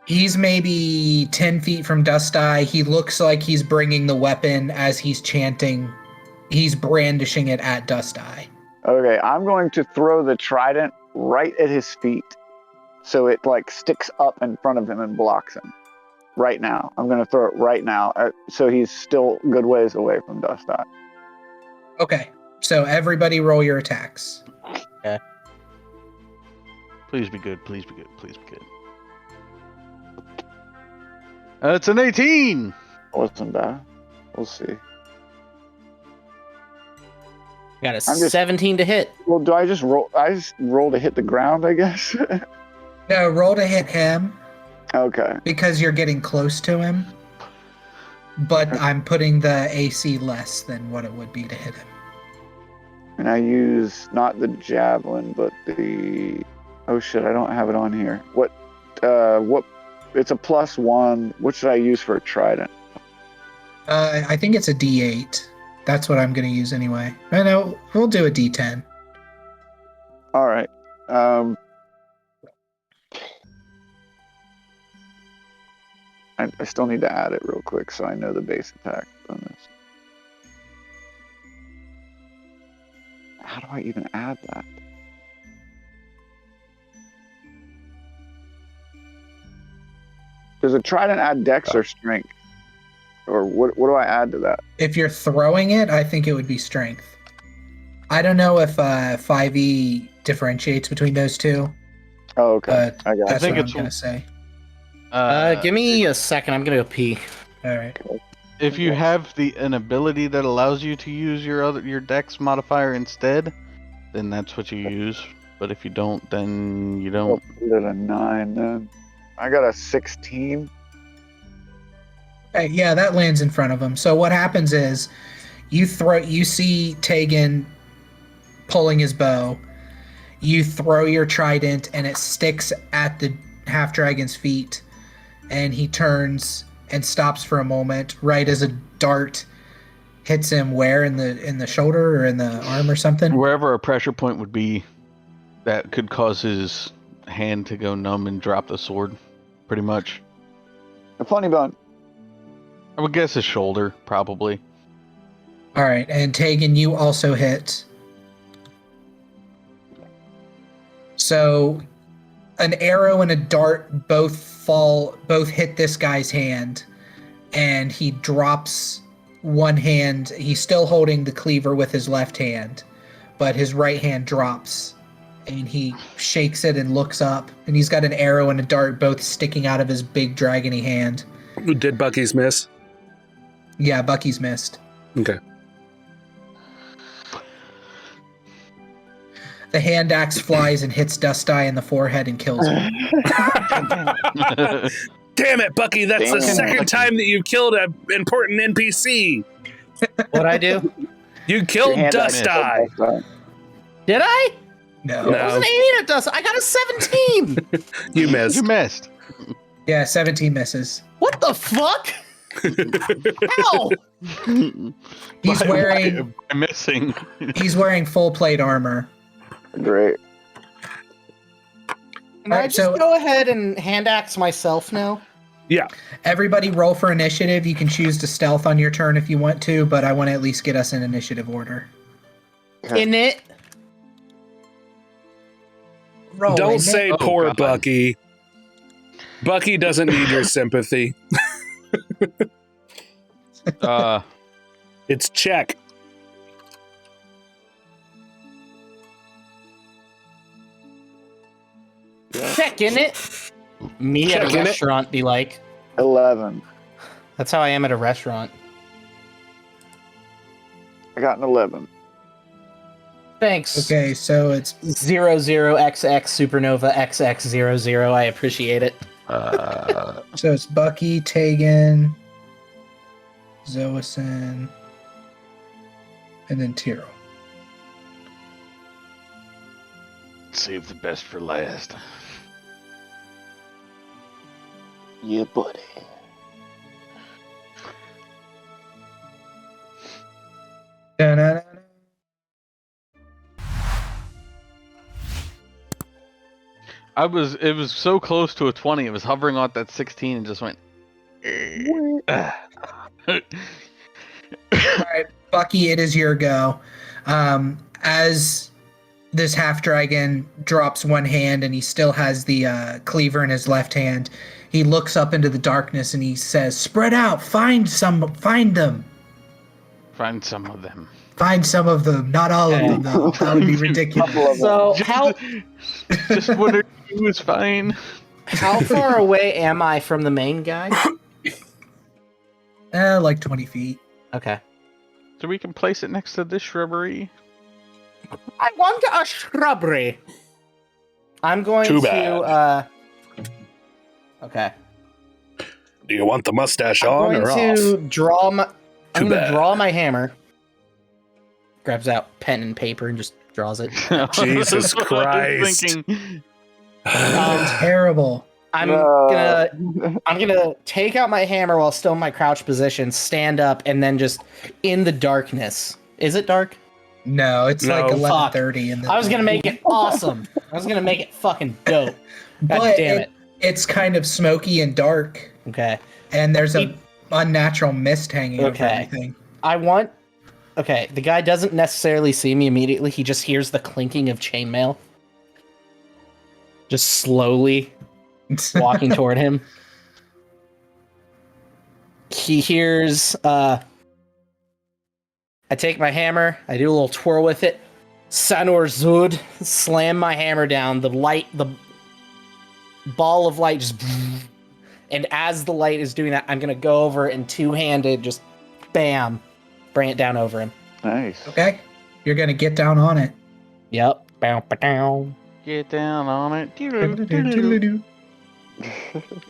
He's maybe 10 feet from Dust Eye. He looks like he's bringing the weapon as he's chanting. He's brandishing it at Dust Eye. Okay, I'm going to throw the trident right at his feet, so it like sticks up in front of him and blocks him. Right now. I'm going to throw it right now, so he's still good ways away from Dust Eye. Okay, so everybody roll your attacks. Okay. Please be good, please be good, please be good. It's an 18! Wasn't bad. We'll see. Got a 17 to hit. Well, do I just roll to hit the ground, I guess? No, roll to hit him. Okay. because you're getting close to him. But I'm putting the AC less than what it would be to hit him. And I use not the javelin, but the. Oh shit! I don't have it on here. What? It's a +1. What should I use for a trident? I think it's a D8. That's what I'm going to use anyway. I know we'll do a D10. All right. I still need to add it real quick so I know the base attack bonus. How do I even add that? Does a trident add dex or strength? Or what do I add to that? If you're throwing it, I think it would be strength. I don't know if 5e differentiates between those two, Oh, okay. but I got that's it. what it's- I'm going to say. Give me a second. I'm gonna go pee. All right. If you have an ability that allows you to use your dex modifier instead, then that's what you use. But if you don't, then you I'll don't. put it a 9 then. I got a 16. Hey, yeah, that lands in front of him. So what happens is you see Tegan pulling his bow. You throw your trident and it sticks at the half dragon's feet, and he turns and stops for a moment right as a dart hits him where in the shoulder or in the arm or something. Wherever a pressure point would be, that could cause his hand to go numb and drop the sword, pretty much. A funny bone. I would guess his shoulder, probably. All right, and Tegan, you also hit. So an arrow and a dart both hit this guy's hand, and he drops one hand. He's still holding the cleaver with his left hand, but his right hand drops, and he shakes it and looks up, and he's got an arrow and a dart both sticking out of his big dragony hand. Did Bucky's miss? Yeah, Bucky's missed. Okay. The hand axe flies and hits Dust Eye in the forehead and kills him. Damn it, Bucky! That's the Damn. second time that you killed an important NPC. What'd I do? You killed Your hand Dust Eye. Did I? No. No. I wasn't aiming at Dust. I got a 17. You missed. You missed. Yeah, 17 misses. What the fuck? Ow! He's wearing by missing. he's wearing full plate armor. Great. Can I Alright, just so- go ahead and hand axe myself now? Yeah. Everybody roll for initiative. You can choose to stealth on your turn if you want to, but I want to at least get us in initiative order. Okay. In it. Roll, Don't isn't say it? Oh, poor God. Bucky. Bucky doesn't need your sympathy. It's check. Check in it. Me at Check a in it. restaurant be like. 11. That's how I am at a restaurant. I got an 11. Thanks. Okay, so it's 00XX Supernova XX00. I appreciate it. Bucky, Tegan, Zoison, and then Tyrrell. Save the best for last. Yeah, buddy. Da-na-na-na. It was so close to a 20, it was hovering on that 16 and just went. All right, Bucky, it is your go. As this half dragon drops one hand and he still has the cleaver in his left hand, he looks up into the darkness and he says, "Spread out, find them, Find some of them. find some of them, not all of them though. That would be ridiculous." So how Just one or two is fine. how far away am I from the main guy? Like 20 feet. Okay. So we can place it next to this shrubbery. I want a shrubbery. I'm going Too to bad. okay. Do you want the mustache I'm on going or to off? draw my. I'm Too going to bad. draw my hammer. Grabs out pen and paper and just draws it. Jesus That's what I was Christ. thinking. Terrible. I'm No. gonna take out my hammer while still in my crouch position, stand up, and then just in the darkness. Is it dark? No, it's No. like Fuck. 11:30 in the. I was gonna make it awesome. I was gonna make it fucking dope. God but damn it. it's kind of smoky and dark, Okay. and there's a unnatural mist hanging over Okay. everything. Okay, the guy doesn't necessarily see me immediately. He just hears the clinking of chainmail. Just slowly walking toward him. He hears, I take my hammer, I do a little twirl with it. Sanor Zud, slam my hammer down. The ball of light just... And as the light is doing that, I'm going to go over and two-handed, just bam, bring it down over him. Nice. Okay, you're gonna get down on it. Yep. Bow, ba-dow. Get down on it.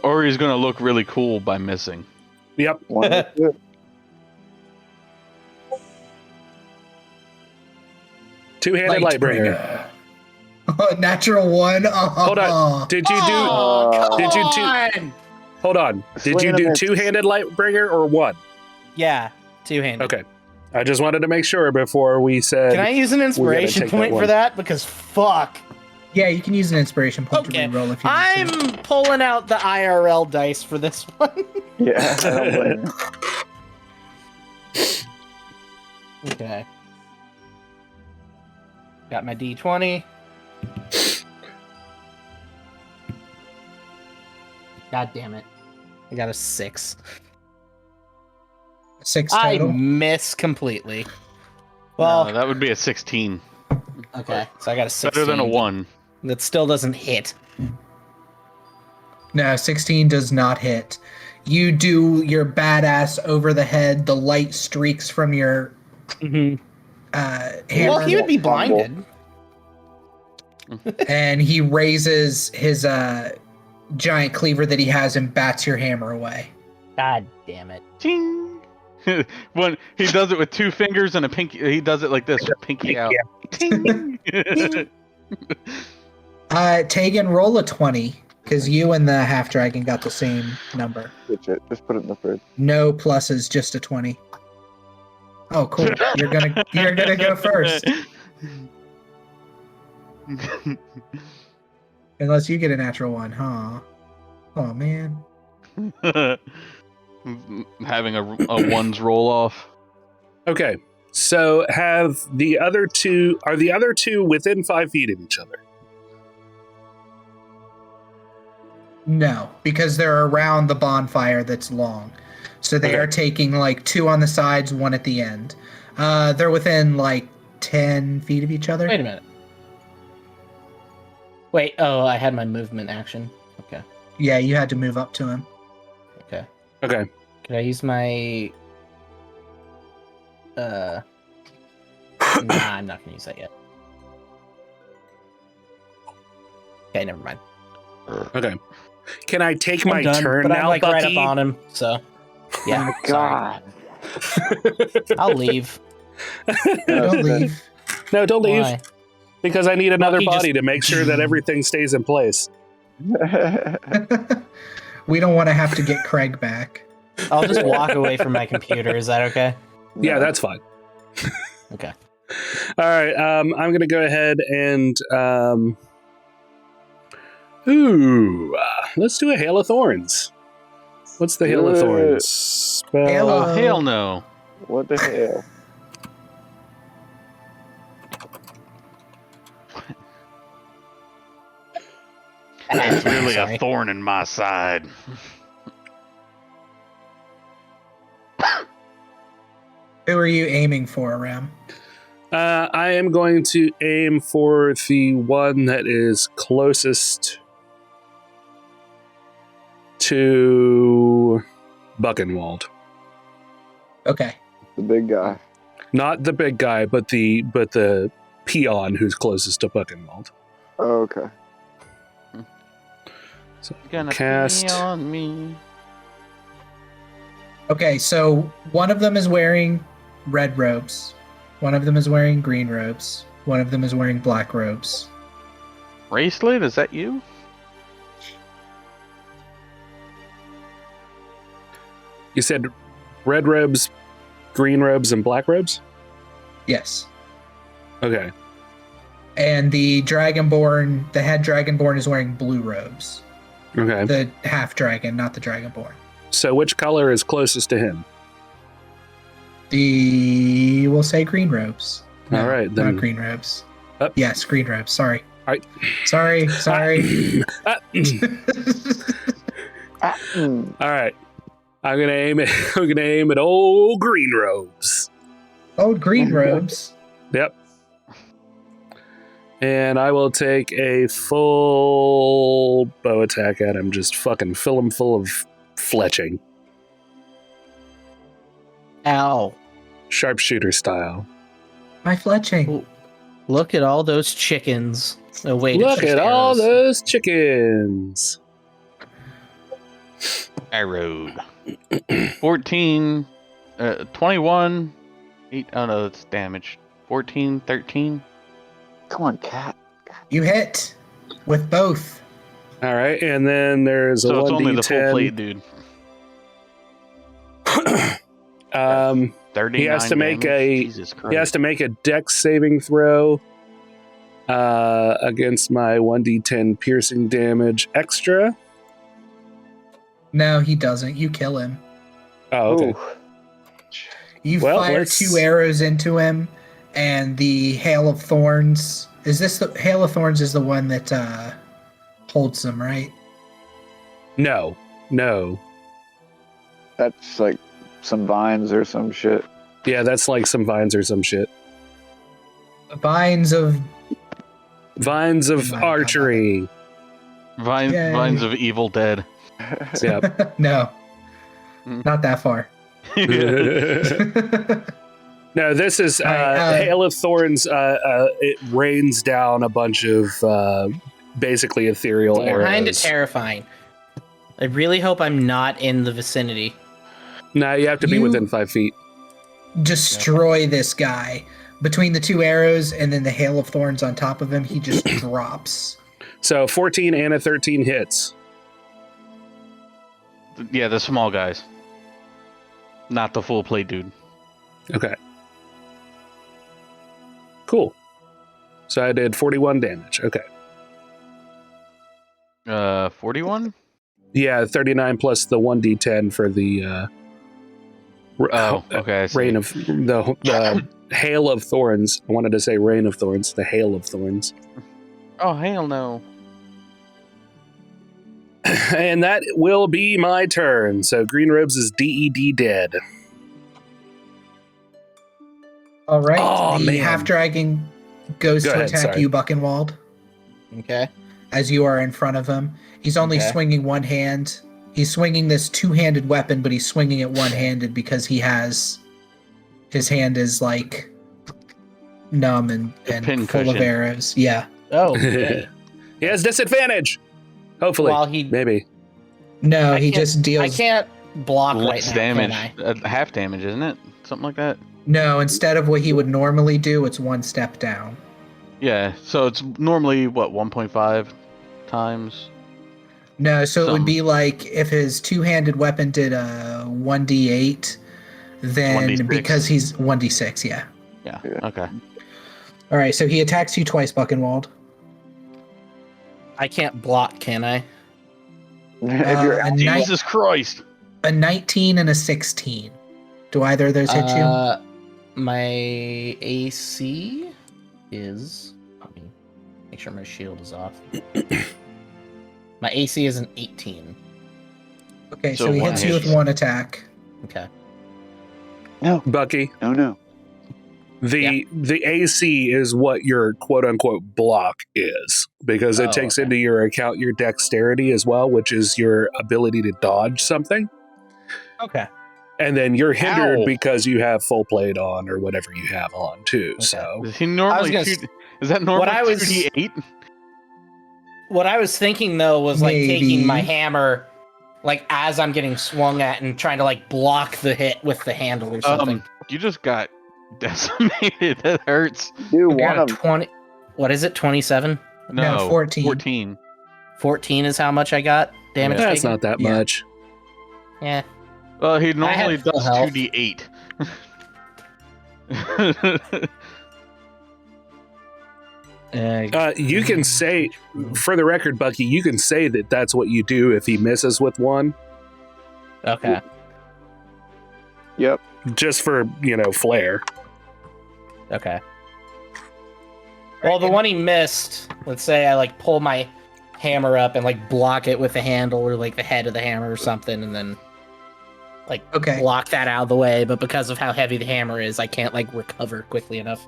Or he's gonna look really cool by missing. Yep. One is good. Two-handed Lightbringer. Natural one. Hold on. Did you do? Oh, Did you come do- on! Hold on. Did you Swing and a do miss. two-handed Lightbringer or one? Yeah, two-handed. Okay. I just wanted to make sure before we said. Can I use an inspiration take that point for one. that? Because fuck. Yeah, you can use an inspiration point Okay. to reroll if you I'm need to. pulling out the IRL dice for this one. Yeah, I don't blame you. Okay. Got my D20. God damn it. I got a 6. 6 I total. miss completely. Well, Well, that would be a 16. okay. So I got a 16. Better than a 1. That still doesn't hit. No, 16 does not hit. You do your badass over the head. The light streaks from your hammer, Well, he would be blinded. and he raises his giant cleaver that he has and bats your hammer away. God damn it. Ting! When he does it with 2 fingers and a pinky, he does it like this, with pinky out. Ting! Tegan, roll a 20 because you and the half dragon got the same number. Switch it. Just put it in the fridge. No pluses, just a 20. Oh, cool. You're gonna go first, unless you get a natural one, huh? Oh man. Having a one's roll off. Okay. So are the other two within 5 feet of each other? No, because they're around the bonfire that's long. So they Okay. are taking like 2 on the sides, 1 at the end. They're within like 10 feet of each other. Wait a minute. Wait, oh, I had my movement action. Okay. Yeah, you had to move up to him. Okay. Okay. Could I use my... Nah, I'm not gonna use that yet. Okay, never mind. Okay. Can I take I'm my done, turn but now, I'm like right Bucky? up on him, so... Yeah, God. I'll leave. Don't leave. No, don't leave. Why? Because I need another Bucky just- body to make sure that everything stays in place. We don't want to have to get Craig back. I'll just walk away from my computer. Is that okay? Yeah, that's fine. Okay. All right. I'm going to go ahead and let's do a Hail of Thorns. What's the Hail of Good. Thorns spell? Hail of- Oh, hell no. What the hell? That's really Sorry. a thorn in my side. Who are you aiming for, Ram? I am going to aim for the one that is closest to Buchenwald. Okay. The big guy. Not the big guy, but the peon who's closest to Buchenwald. Oh, okay. Gonna Cast. pee on me. Okay, so one of them is wearing red robes. One of them is wearing green robes. One of them is wearing black robes. Racelet, is that you? You said red robes, green robes, and black robes? Yes. Okay. And the Dragonborn, the head Dragonborn is wearing blue robes. Okay. The half dragon, not the Dragonborn. So which color is closest to him? We'll say green robes. All right, then. Not green robes. Up. Yes, green robes. Sorry. All right. Sorry. All right. I'm gonna aim at old green robes. Oh, green robes. Yep. And I will take a full bow attack at him. Just fucking fill him full of fletching. Ow. Sharpshooter style. My fletching. Look at all those chickens. Oh, wait, it's Look just at all arrows. those chickens. Arrowed. 14, 21, 8, oh no, that's damage. 14, 13. Come on, cat. You hit with both. All right, and then there's a So 1d10. it's only the full plate, dude. 39 he has to make damage? Jesus Christ. He has to make a dex saving throw against my 1d10 piercing damage extra. No, he doesn't. You kill him. Oh, okay. Ooh. You Well, fire let's- 2 arrows into him, and the Hail of Thorns. Is this the Hail of Thorns? Is the one that holds them, right? No. That's like some vines or some shit. Yeah, that's like some vines or some shit. The vines of Vines of My God. archery. Yay. Vines of Evil Dead. Yep. no, Mm. not that far. No, this is Hail of Thorns. It rains down a bunch of basically ethereal Kind of arrows. terrifying. I really hope I'm not in the vicinity. No, you have to be You- within 5 feet. Destroy this guy. Between the 2 arrows and then the Hail of Thorns on top of him, he just drops. So 14 and a 13 hits. Yeah, the small guys. Not the full plate, dude. Okay. Cool. So I did 41 damage. Okay. 41? Yeah, 39 plus the 1d10 for the Oh, okay. I see. rain of the hail of thorns. I wanted to say rain of thorns. The hail of thorns. Oh, hell no. And that will be my turn. So Green Robes is DED dead. All right. Oh, the man. half dragon goes Go to ahead, attack sorry. you, Buckenwald, Okay. as you are in front of him. He's only Okay. swinging one hand. He's swinging this 2-handed weapon, but he's swinging it one-handed because his hand is like numb and pin full of cushion. arrows. Yeah. Oh, okay. He has disadvantage. Hopefully. While he, Maybe. No, he can't- just deals. I can't block Less right now, damage. can I? Half damage, isn't it? Something like that? No, instead of what he would normally do, it's one step down. Yeah, so it's normally, what, 1.5 times? No, so it would Some. be like if his 2-handed weapon did a 1d8, then 1d6. because he's 1d6, yeah. Yeah, Yeah. okay. All right, so he attacks you twice, Buckenwald. I can't block, can I? If you're a, ni- Jesus Christ! a 19 and a 16. Do either of those hit you? My AC is. Let me make sure my shield is off. My AC is an 18. Okay, so so he one hits you with hit. one attack. Okay. no, Bucky, no. the AC is what your quote unquote block is, because it Oh, takes okay. into your account your dexterity as well, which is your ability to dodge something. Okay. And then you're hindered Ow. because you have full plate on or whatever you have on too. So Does he normally gonna shoot? Is that normally I was- 2d8? What I was thinking though was like Maybe. taking my hammer Like as I'm getting swung at and trying to like block the hit with the handle or something. You just got decimated. That hurts. Do I one got a of 20. What is it? 27? No, 14. 14. 14 is how much I got damage Yeah. That's taken. not that Yeah. much. Yeah. Well, he I normally had full does health. 2d8. You can say, for the record, Bucky, you can say that that's what you do if he misses with one, Okay. Yep. just for, flair. Okay. Well, the one he missed, let's say I like pull my hammer up and like block it with the handle or like the head of the hammer or something, and then like block that out of the way. But because of how heavy the hammer is, I can't like recover quickly enough.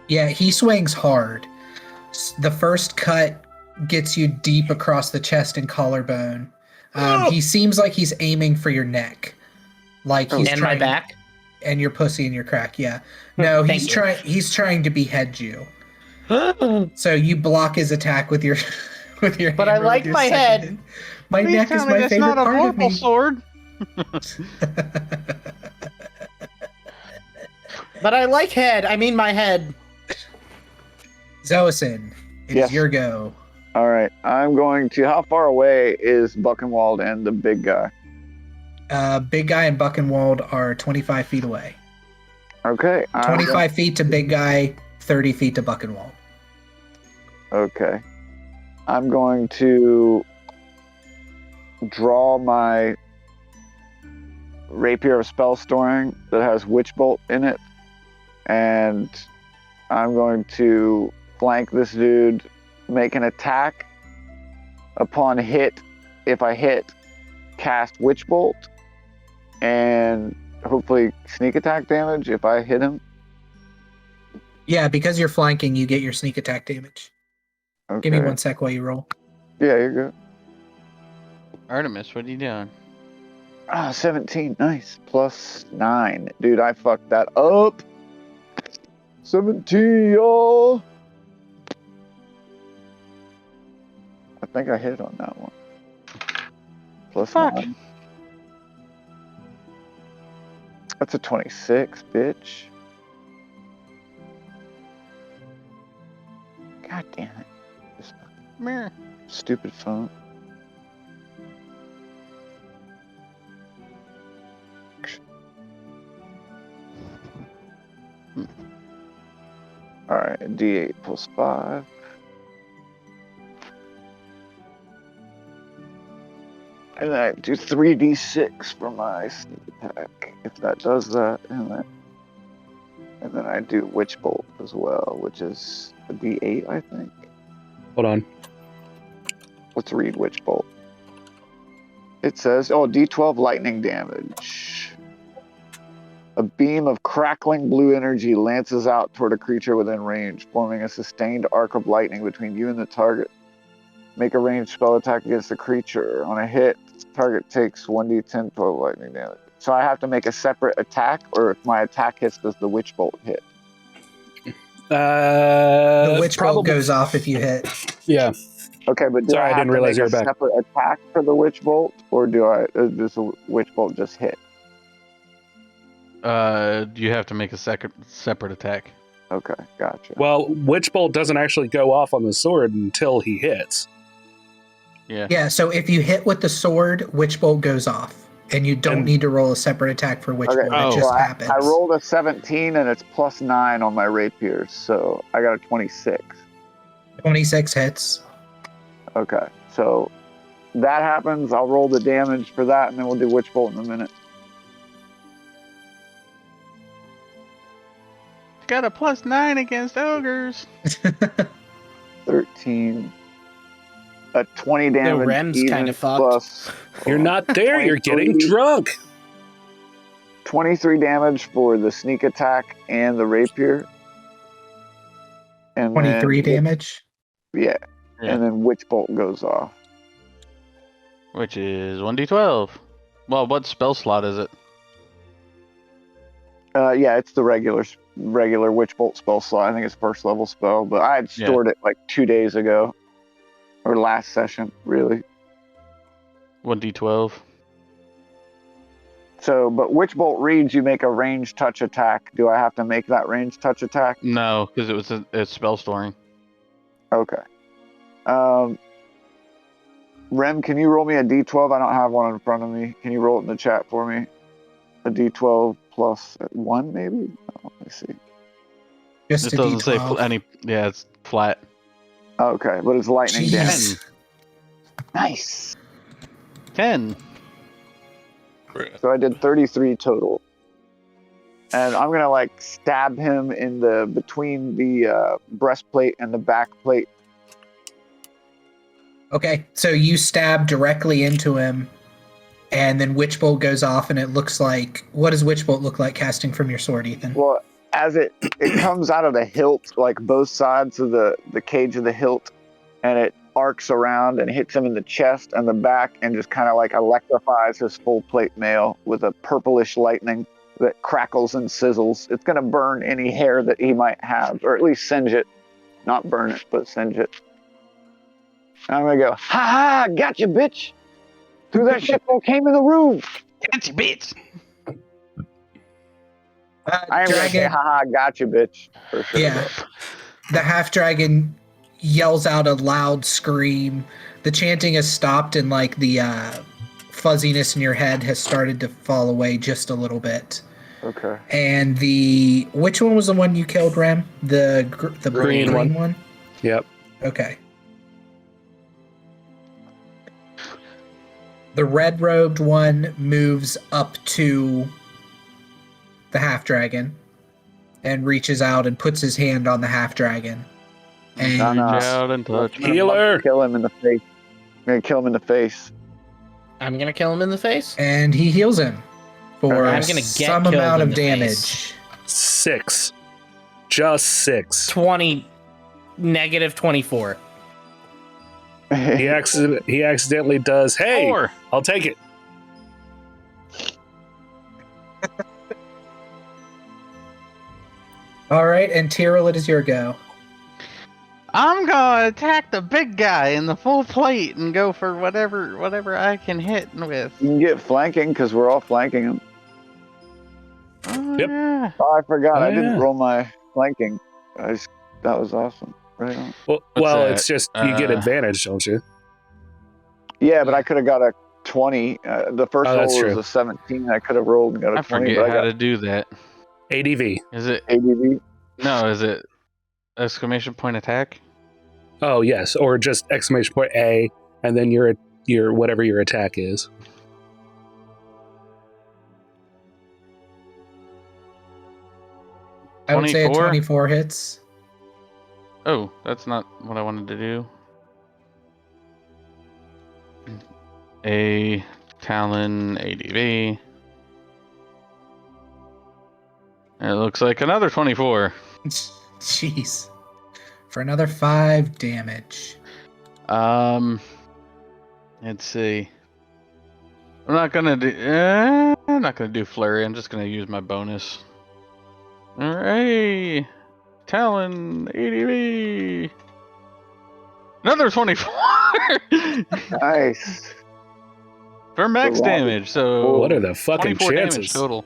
Yeah, he swings hard. The first cut gets you deep across the chest and collarbone. He seems like he's aiming for your neck, like he's And trying, my back. and your pussy and your crack. Yeah, no, Thank he's you. trying. He's trying to behead you. So you block his attack with your with your. But I hammer, like with your my second head. hand. My Please neck tell is me my that's favorite not a part of vorpal me. sword. But I like head. I mean my head. Zoason, it Yes. is your go. All right. I'm going to. How far away is Buchenwald and the big guy? Big guy and Buchenwald are 25 feet away. Okay. 25 feet to big guy, 30 feet to Buchenwald. Okay. I'm going to draw my rapier of spell storing that has witch bolt in it, and I'm going to flank this dude, make an attack. Upon hit, if I hit, cast witch bolt, and hopefully sneak attack damage if I hit him. Yeah, because you're flanking, you get your sneak attack damage. Okay. Give me 1 sec while you roll. Yeah, you're good. Artemis, what are you doing? 17, nice. Plus 9. Dude, I fucked that up. 17, y'all. I think I hit on that one. Plus Fuck. 9. That's a 26, bitch. God damn it. This Meh. stupid phone. Alright, D8 plus 5. And then I do 3d6 for my sneak attack, if that does that. And then I do Witch Bolt as well, which is a d8, I think. Hold on. Let's read Witch Bolt. It says, d12 lightning damage. A beam of crackling blue energy lances out toward a creature within range, forming a sustained arc of lightning between you and the target. Make a ranged spell attack against the creature. On a hit, the target takes 1d10 12 lightning damage. So I have to make a separate attack, or if my attack hits, does the Witch Bolt hit? The witch bolt goes off if you hit. Yeah. Okay, but do Sorry, I I have didn't to realize make you a were back. separate attack for the Witch Bolt, or does the Witch Bolt just hit? You have to make a separate attack. Okay, gotcha. Well, Witch Bolt doesn't actually go off on the sword until he hits. Yeah. Yeah, so if you hit with the sword, witch bolt goes off. And you don't need to roll a separate attack for witch bolt. It just happens. I rolled a 17 and it's plus 9 on my rapiers, so I got a 26. 26 hits. Okay, so that happens. I'll roll the damage for that, and then we'll do Witch Bolt in a minute. Got a plus 9 against ogres. 13. A 20 damage. Rem's even kinda fucked. plus You're not there, you're getting 23. drunk. 23 damage for the sneak attack and the rapier. And 23 then, damage. Yeah. Yeah. And then Witch Bolt goes off. Which is 1d12. Well, what spell slot is it? Yeah, it's the regular Witch Bolt spell slot. I think it's first level spell, but I had stored it like 2 days ago. Or last session, really. 1d12. So, but Witchbolt reads you make a range touch attack. Do I have to make that range touch attack? No, because it was a spell storing. Okay. Rem, can you roll me a d12? I don't have one in front of me. Can you roll it in the chat for me? A d12 plus 1, maybe? Oh, let me see. Just It a doesn't say D12. any. Yeah, it's flat. Okay, but it's lightning damage. Jeez. Nice. 10. So I did 33 total. And I'm gonna like stab him in the between the breastplate and the back plate. Okay, so you stab directly into him, and then Witchbolt goes off, and it looks like... What does Witchbolt look like casting from your sword, Ethan? Well, as it comes out of the hilt, like both sides of the cage of the hilt, and it arcs around and hits him in the chest and the back, and just kind of like electrifies his full plate mail with a purplish lightning that crackles and sizzles. It's gonna burn any hair that he might have, or at least singe it. Not burn it, but singe it. And I'm gonna go, ha ha, gotcha, bitch! Threw that shit that came in the room! Gotcha, bitch! I am gonna say, ha ha, gotcha, bitch, for sure. Yeah. The half-dragon yells out a loud scream. The chanting has stopped, and like the fuzziness in your head has started to fall away just a little bit. Okay. And which one was the one you killed, Rem? The Green one. Yep. Okay. The red-robed one moves up to the half-dragon and reaches out and puts his hand on the half-dragon. And Reach out and touch. Healer! Kill him in the face. I'm gonna kill him in the face. I'm gonna kill him in the face. and he heals him for I'm gonna get some killed amount in of the damage. face. 6. Just 6. 20, negative 24. He accidentally does, hey, 4. I'll take it. All right, and Tyrrell, it is your go. I'm gonna attack the big guy in the full plate and go for whatever I can hit with. You can get flanking because we're all flanking him. Oh, Yep. yeah. Oh, I forgot. Oh, I didn't yeah. roll my flanking. That was awesome. Right on. Well, that? it's just you get advantage, don't you? Yeah, but I could have got a 20. The first Oh, roll that's was true. a 17. I could have rolled and got a I 20. forget But I how got to do that. ADV. Is it ADV. no? Is it exclamation point attack? Oh yes, or just exclamation point A, and then your whatever your attack is. I would say a 24? 24 hits. Oh, that's not what I wanted to do. A Talon ADV. It looks like another 24. Jeez. For another 5 damage. Let's see. I'm not gonna do flurry. I'm just gonna use my bonus. Alright, Talon ADV. Another 24 Nice. for max So, damage. So What are the fucking 24 damage chances? total.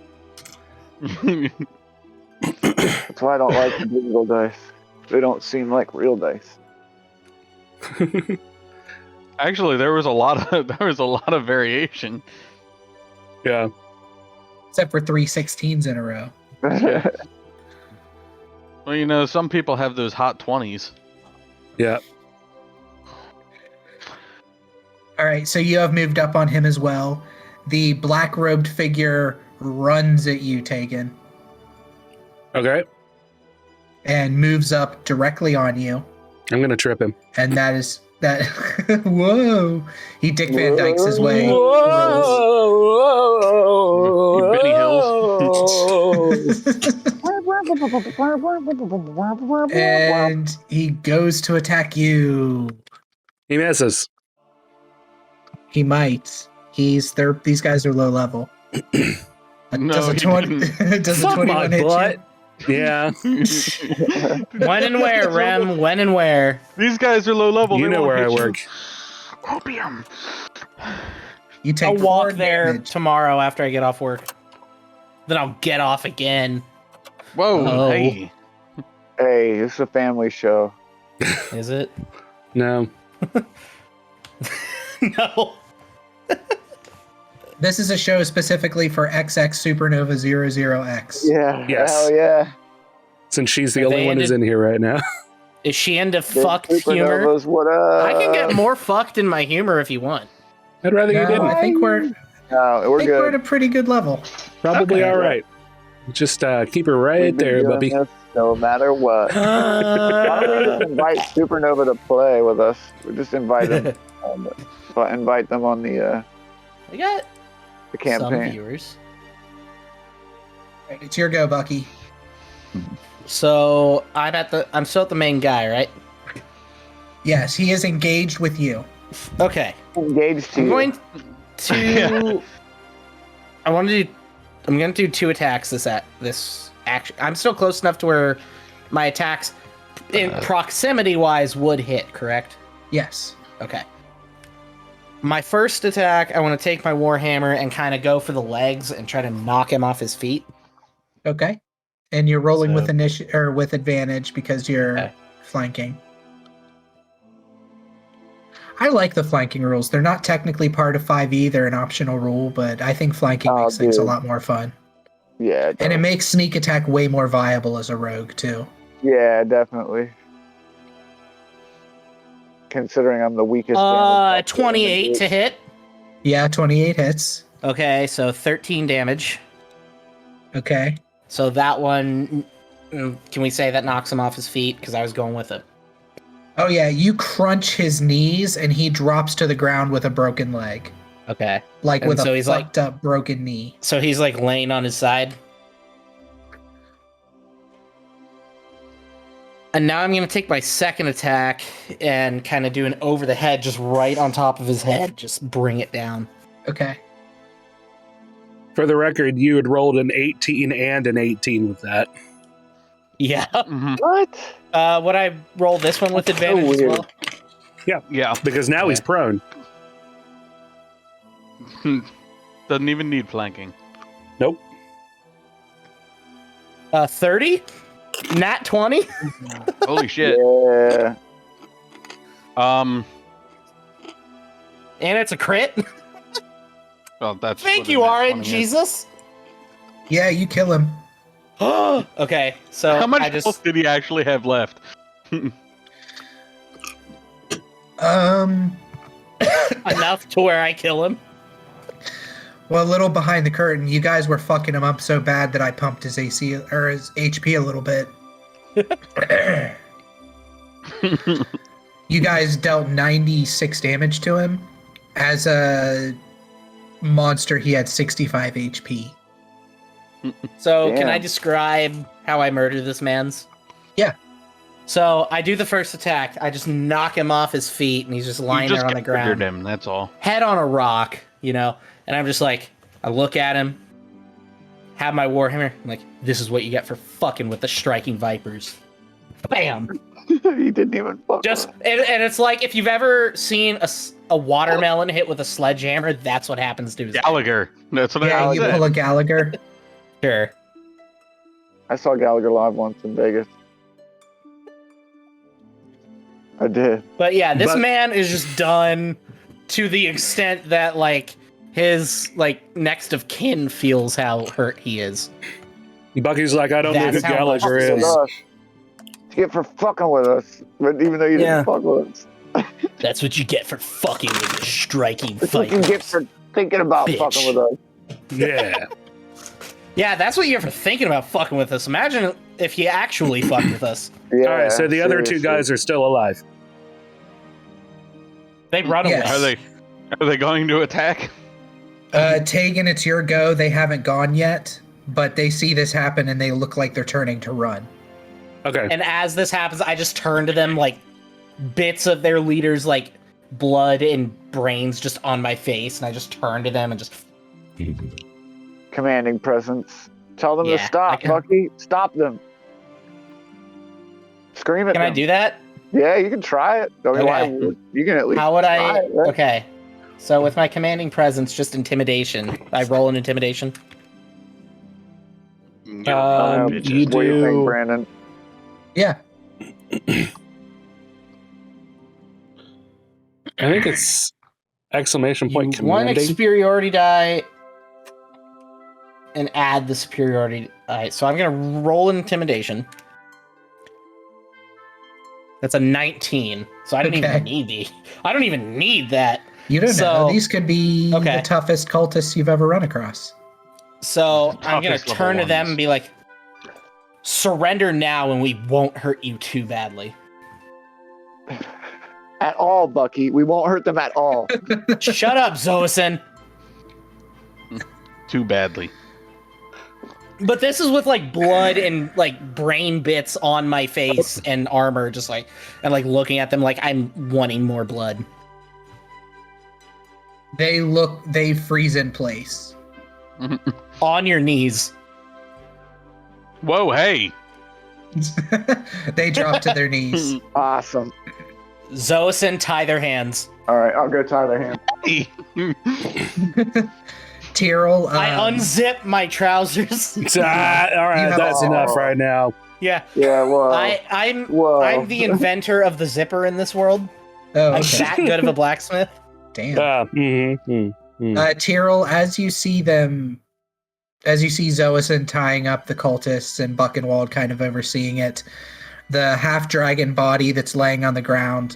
That's why I don't like the digital dice. They don't seem like real dice. Actually, there was a lot of variation. Yeah. Except for 3 16s in a row. Well, you know, some people have those hot 20s. Yeah. All right, so you have moved up on him as well. The black-robed figure runs at you, Tegan, Okay. and moves up directly on you. I'm gonna trip him. And that is that. Whoa! He Dick Van Dykes his way. Benny And he goes to attack you. He misses. He might. These guys are low level. No, does a he 20? Does a Fuck 21 my hit butt. Yeah. When and where, Rem? When and where? These guys are low level. You they know won't where I hit you. work. Opium. You take I'll 4 walk there damage. tomorrow after I get off work. Then I'll get off again. Whoa, Oh. hey. Hey, this is a family show. Is it? No. No. This is a show specifically for XX Supernova 00X. Yeah. Yes. Hell yeah. Since she's the Are only they one who's in here right now. Is she into Big fucked humor? Supernovas, what up? I can get more fucked in my humor if you want. I'd rather you No, didn't. I think we're No, we're at good. a pretty good level. Probably Okay. all right. Just keep her We've right been there, doing Bubby. this no matter what. Why don't we just invite Supernova to play with us? We just invite them. Invite them on the We got some campaign. viewers. Right, it's your go, Bucky. So I'm still at the main guy, right? Yes, he is engaged with you. Okay. Engaged to I'm you. going to. I'm going to do 2 attacks this action. I'm still close enough to where my attacks, in proximity wise, would hit. Correct? Yes. Okay. My first attack, I want to take my warhammer and kind of go for the legs and try to knock him off his feet. Okay. And you're rolling So- with advantage because you're Okay. flanking. I like the flanking rules. They're not technically part of 5e, they're an optional rule, but I think flanking Oh, makes things a dude. lot more fun. Yeah. And it makes sneak attack way more viable as a rogue, too. Yeah, definitely. Considering I'm the weakest. damage 28 to hit. Yeah, 28 hits. Okay, so 13 damage. Okay. So that one, can we say that knocks him off his feet? Because I was going with it. Oh, yeah, you crunch his knees and he drops to the ground with a broken leg. Okay. Like And with so a he's like- fucked up broken knee. So he's like laying on his side. And now I'm going to take my second attack and kind of do an over the head, just right on top of his head. Just bring it down. Okay. For the record, you had rolled an 18 and an 18 with that. Yeah. Mhm. What? Would I roll this one with That's so advantage as weird. well? Yeah. Because now he's Okay. prone. Doesn't even need flanking. Nope. 30? Nat 20? Holy shit. Yeah. Um. And it's a crit? Well, that's. Thank what you, a nat Aaron. 20 is. Jesus. Yeah, you kill him. Okay, so How much I just... health did he actually have left? enough to where I kill him. Well, a little behind the curtain, you guys were fucking him up so bad that I pumped his AC or his HP a little bit. You guys dealt 96 damage to him. As a monster, he had 65 HP. So, can Damn. I describe how I murder this man's? Yeah. So, I do the first attack. I just knock him off his feet, and he's just lying You just there on the triggered ground. him. That's all. Head on a rock, you know? And I'm just like, I look at him, have my warhammer. I'm like, this is what you get for fucking with the striking vipers. Bam! He didn't even fuck. Just, with and it's like, if you've ever seen a watermelon hit with a sledgehammer, that's what happens to his head. Gallagher. That's what Yeah, I you said. pull a Gallagher. Sure. I saw Gallagher live once in Vegas. I did. But yeah, this But- man is just done to the extent that, like, his, like, next of kin feels how hurt he is. Bucky's like, I don't know who That's how Gallagher much is. this To get for fucking with us, but even though you didn't Yeah. fuck with us, That's what you get for fucking with the striking that's what you get for thinking about Bitch. fucking with us. Yeah. Yeah, that's what you get for thinking about fucking with us. Imagine if he actually fucked with us. Yeah. All right, so the other two seriously. guys are still alive. They run Yes. away. Are they going to attack? Tegan, it's your go. They haven't gone yet, but they see this happen and they look like they're turning to run. Okay. And as this happens, I just turn to them, like, bits of their leaders, like, blood and brains just on my face, and I just turn to them and just... Commanding presence. Tell them Yeah, to stop, I can- Bucky. Stop them. Scream at Can them. I do that? Yeah, you can try it. Don't know why Okay. you can at least How would try I... it, right? Okay. So with my commanding presence, just intimidation. I roll an intimidation. You What do you think, do. Brandon? Yeah. I think it's exclamation point One commanding. superiority die and add the superiority die. So I'm gonna roll an intimidation. That's a 19. So I don't even need that. You don't know. So- These could be Okay. the toughest cultists you've ever run across. So I'm gonna Toughest level turn to them ones. and be like, surrender now and we won't hurt you too badly. At all, Bucky. We won't hurt them at all. Shut up, Zoason. Too badly. But this is with like blood and like brain bits on my face and armor, just like, and like looking at them like I'm wanting more blood. They freeze in place. On your knees. Whoa, hey! They drop to their knees. Awesome. Zoason, tie their hands. All right, I'll go tie their hands. Tyrrell, I unzip my trousers. All You right, have that's a- enough right now. Yeah. Yeah, well. I'm I'm the inventor of the zipper in this world. Oh, I'm okay. that good of a blacksmith. Damn. Tyrrell, as you see Zoason tying up the cultists and Buchenwald kind of overseeing it, the half-dragon body that's laying on the ground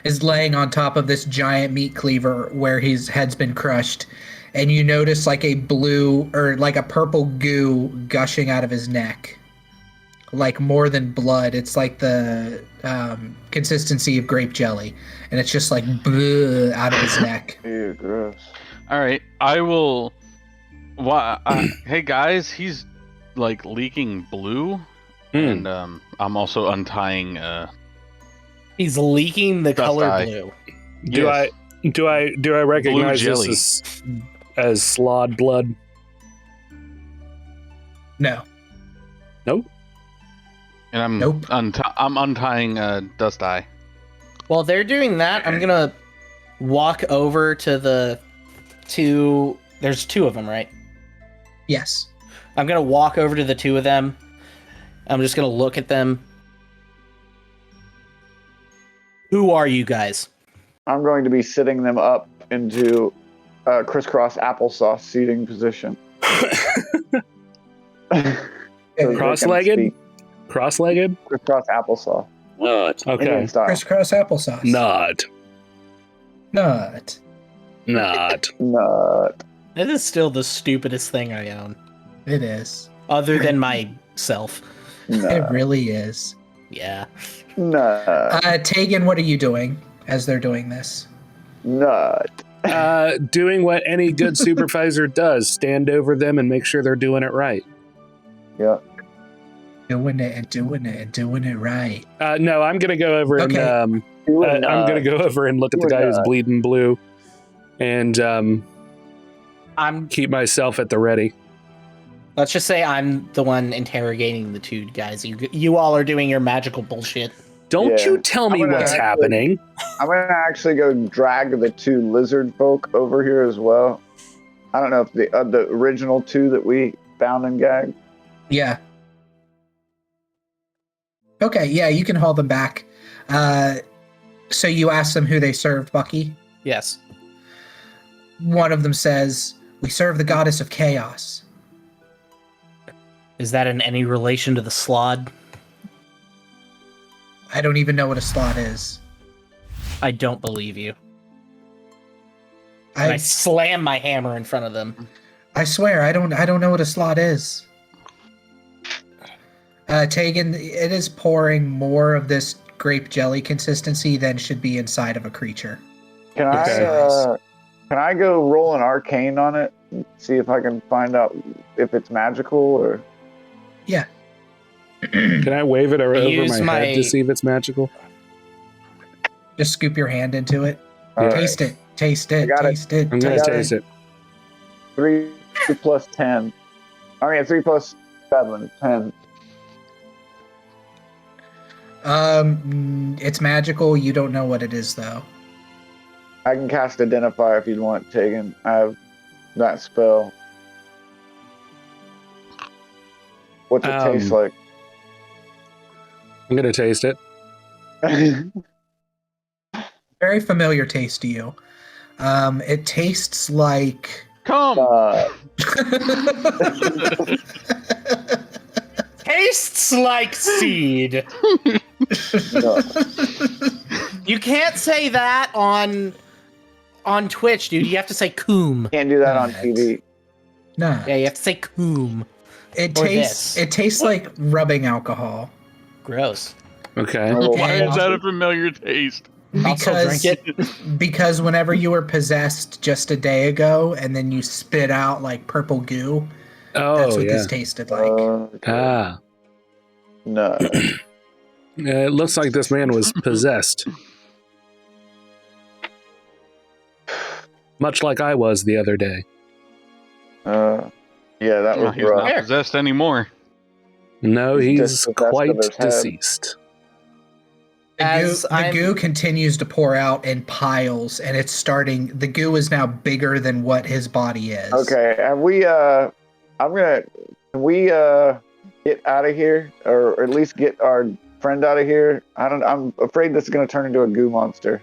is laying on top of this giant meat cleaver where his head's been crushed, and you notice like a blue or like a purple goo gushing out of his neck. Like more than blood. It's like the consistency of grape jelly, and it's just like bleh out of his neck. Ew, gross. All right, I will. Hey guys, he's like leaking blue, and I'm also untying. He's leaking the Dust color eye. blue. Do I recognize jelly. this as slod blood? No. And I'm Nope. I'm untying Dust Eye. While they're doing that, I'm gonna walk over to the two. There's two of them, right? Yes. I'm gonna walk over to the two of them. I'm just gonna look at them. Who are you guys? I'm going to be sitting them up into crisscross applesauce seating position. So they can Cross-legged? speak. Cross-legged? Crisscross applesauce. Not. Okay. Indian style. Crisscross applesauce. Not. Not. Not. Nut. This is still the stupidest thing I own, It is. other than myself. It Nut. really is. Yeah. Nut. Tegan, what are you doing as they're doing this? Nut. Doing what any good supervisor does: stand over them and make sure they're doing it right. Yeah. Doing it and doing it and doing it right. No, I'm gonna go over Okay. and You a I'm gonna nut. go over and look at the You a guy who's nut. bleeding blue, and I'm keep myself at the ready. let's just say I'm the one interrogating the two guys. You all are doing your magical bullshit. Don't Yeah. you tell me I'm gonna what's actually- happening. I'm gonna actually go drag the two lizard folk over here as well. I don't know if the original two that we bound and gagged. Yeah. Okay, yeah, you can haul them back. So you ask them who they served, Bucky? Yes. One of them says, "We serve the goddess of chaos." Is that in any relation to the slod? I don't even know what a slot is. I don't believe you. And I I slam my hammer in front of them. I swear I don't know what a slot is. Tegan, it is pouring more of this grape jelly consistency than should be inside of a creature. Can Okay. can I go roll an arcane on it and see if I can find out if it's magical or Can I wave it over Use my head my- to see if it's magical? Just scoop your hand into it. All right. Taste it. Taste it. I got it. Taste it. I'm gonna Taste taste it. 3 plus 10. I mean 3 plus 7, 10. It's magical. You don't know what it is though. I can cast Identify if you'd want, Tegan. I have that spell. What's it taste like? I'm gonna taste it. Very familiar taste to you. It tastes like. Come. Tastes like seed. No. You can't say that on Twitch, dude. You have to say coom. Can't do that on Alright. TV. Nah. Yeah, you have to say coom. It Or tastes. this. It tastes like rubbing alcohol. Gross. Okay. Why is that a familiar taste? I'll still Because drink it. because whenever you were possessed just a day ago, and then you spit out like purple goo, that's Oh what yeah. this tasted like. Ah. No. It looks like this man was possessed. Much like I was the other day. Yeah, that No, was he's rough. not possessed anymore. No, He's he's just possessed quite of his head. deceased. The goo continues to pour out in piles, and it's starting. The goo is now bigger than what his body is. Okay, have we? Can we get out of here, or at least get our friend out of here? I'm afraid this is going to turn into a goo monster.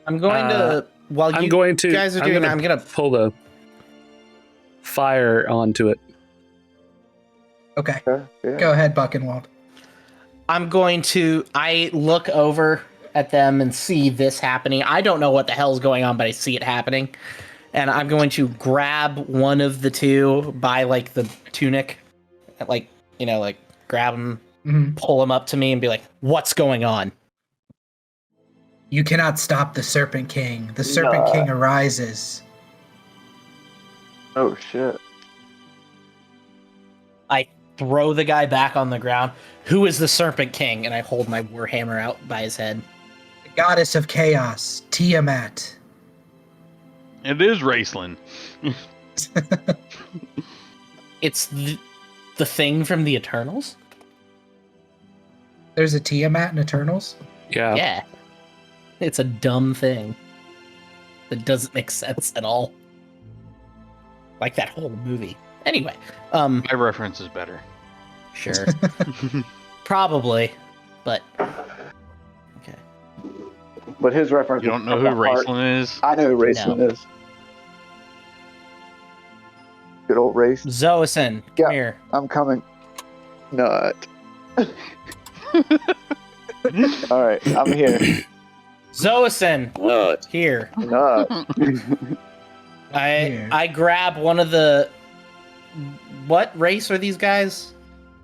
I'm going to. While I'm you going to. guys are doing that, I'm gonna pull the fire onto it. Okay. Yeah. Go ahead, Buckenwald. I'm going to. I look over at them and see this happening. I don't know what the hell's going on, but I see it happening. And I'm going to grab one of the two by like the tunic, like, like grab him, Mhm. pull him up to me and be like, what's going on? You cannot stop the Serpent King. The Serpent King arises. Oh shit! I throw the guy back on the ground. Who is the Serpent King? And I hold my warhammer out by his head. The goddess of chaos, Tiamat. It is Raceland. It's the thing from the Eternals? There's a Tiamat in Eternals? Yeah. Yeah. It's a dumb thing that doesn't make sense at all. Like that whole movie. Anyway, My reference is better. sure. Probably. But okay. But his reference. You don't know who Raceland is? I know who Raceland is. Good old race. Zoison, come Yeah. here. I'm coming. Nut. All right, I'm here. Zoison, here. Nut. Here. I grab one of the. What race are these guys?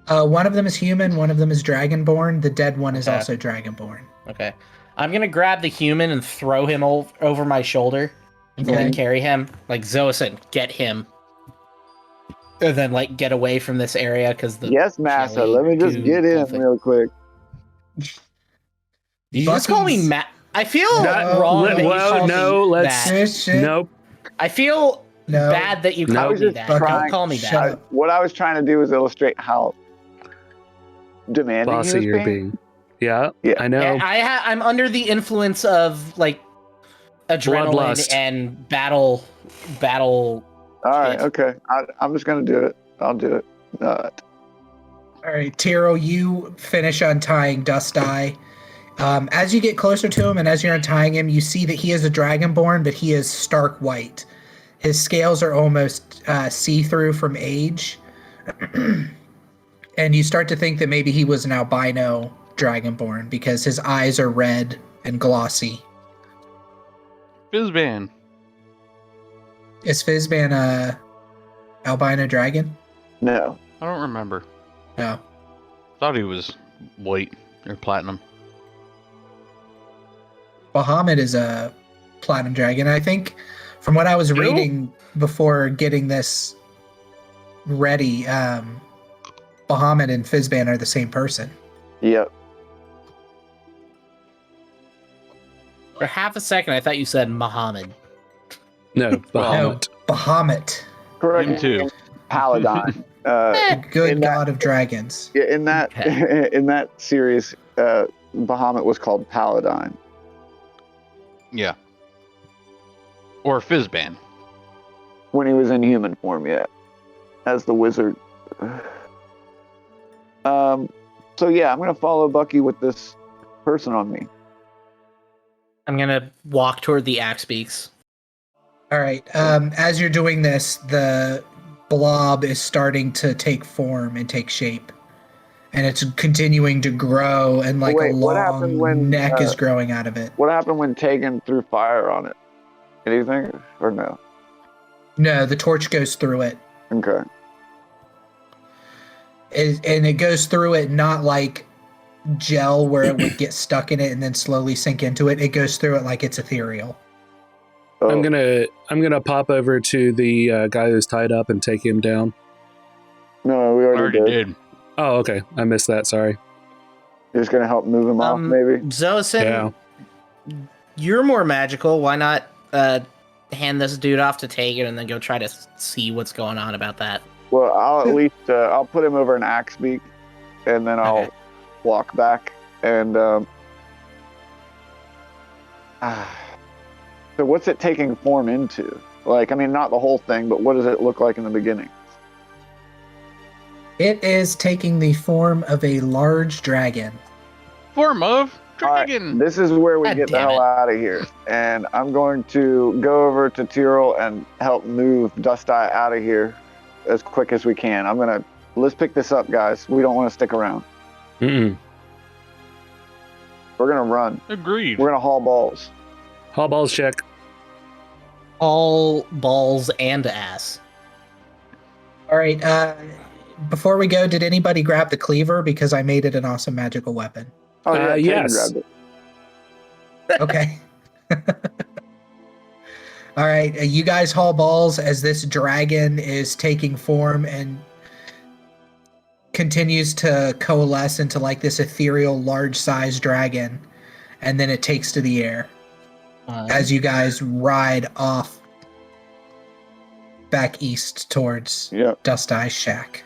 One of them is human, one of them is dragonborn. The dead one is Okay. also dragonborn. Okay. I'm gonna grab the human and throw him over my shoulder and Okay. carry him. Like, Zoison, get him. And then, like, get away from this area because the. Yes, Massa. jelly Let me just goo get in thing. real quick. Did you just call me Bucky's- Matt? I feel Not- wrong. let- that you well, called no, me let's- that. Shit, shit. Nope. I feel No. bad that you No. called I was me just that. trying- Don't call me Shut that. up. What I was trying to do was illustrate how demanding he Bossy was you're being. being. Yeah, Yeah. I know. Yeah, I'm under the influence of like adrenaline Bloodlust. and battle. All right, Shit. okay. I'm just gonna do it. I'll do it. Nut. All right, Tiro, you finish untying Dust Eye. As you get closer to him and as you're untying him, you see that he is a dragonborn, but he is stark white. His scales are almost see-through from age. And you start to think that maybe he was an albino dragonborn because his eyes are red and glossy. Fizzban. Is Fizzban a albino dragon? No. I don't remember. No. Thought he was white or platinum. Bahamut is a platinum dragon. I think from what I was reading before getting this ready, Bahamut and Fizzban are the same person. Yep. For half a second, I thought you said Muhammad. No, No, Bahamut. Bahamut, Correct. Him too. Paladin. the good In that- god of dragons. Yeah, in that Okay. in that series, Bahamut was called Paladin. Yeah. Or Fizzban. When he was in human form, yeah. As the wizard. So yeah, I'm gonna follow Bucky with this person on me. I'm gonna walk toward the axe beaks. All right. As you're doing this, the blob is starting to take form and take shape, and it's continuing to grow, and like Wait, a what happened long when, neck is growing out of it. What happened when Tegan threw fire on it? Anything or no? No, the torch goes through it. Okay. And it goes through it not like gel where it would get stuck in it and then slowly sink into it. It goes through it like it's ethereal. Oh, I'm gonna pop over to the guy who's tied up and take him down. no, we already did. Oh, okay. I missed that. Sorry. You're just gonna help move him off, maybe. Zosin, Yeah. you're more magical. Why not hand this dude off to Tegan and then go try to see what's going on about that? Well, I'll at least I'll put him over an axe beak, and then I'll Okay. walk back. And so, what's it taking form into? Like, I mean, not the whole thing, but what does it look like in the beginning? It is taking the form of a large dragon. Form of All right, dragon. this is where we God get the damn hell it. out of here, and I'm going to go over to Tyrrell and help move Dust Eye out of here as quick as we can. Let's pick this up, guys. We don't want to stick around. Mm-mm. We're gonna run. Agreed. We're gonna haul balls. Hall balls check. All balls and ass. All right. Before we go, did anybody grab the cleaver? Because I made it an awesome magical weapon. Oh yeah, Tegan yes. grabbed it. Okay. All right. You guys haul balls as this dragon is taking form and continues to coalesce into like this ethereal large-sized dragon. And then it takes to the air as you guys ride off back east towards Yep. Dust Eye's shack.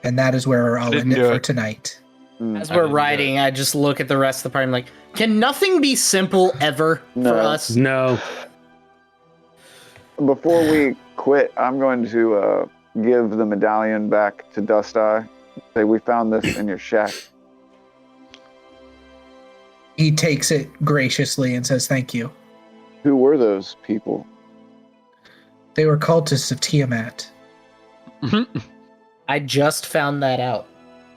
And that is where I'll Didn't end it do for it. tonight. As I we're didn't do riding, I just look at the rest of the party. I'm like, can nothing be simple ever No. for us? No. Before we quit, I'm going to give the medallion back to Dust Eye. Say, we found this in your shack. He takes it graciously and says, "Thank you." Who were those people? They were cultists of Tiamat. I just found that out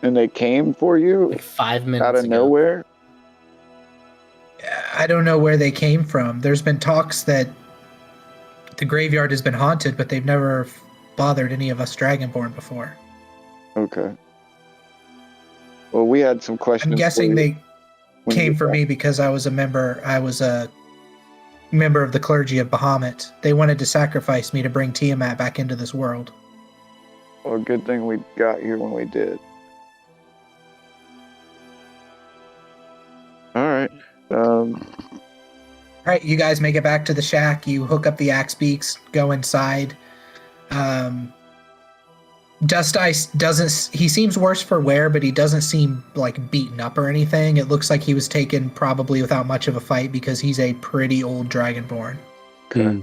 And they came for you like 5 minutes out of ago. nowhere? I don't know where they came from. There's been talks that the graveyard has been haunted, but they've never bothered any of us Dragonborn before. Okay. Well, we had some questions. I'm guessing for you they when you came get for back. me because I was a member. I was a member of the clergy of Bahamut. They wanted to sacrifice me to bring Tiamat back into this world. Well, good thing we got here when we did. All right. All right, you guys make it back to the shack. You hook up the axe beaks, go inside. Dust Ice doesn't. He seems worse for wear, but he doesn't seem like beaten up or anything. It looks like he was taken probably without much of a fight because he's a pretty old Dragonborn. Hmm.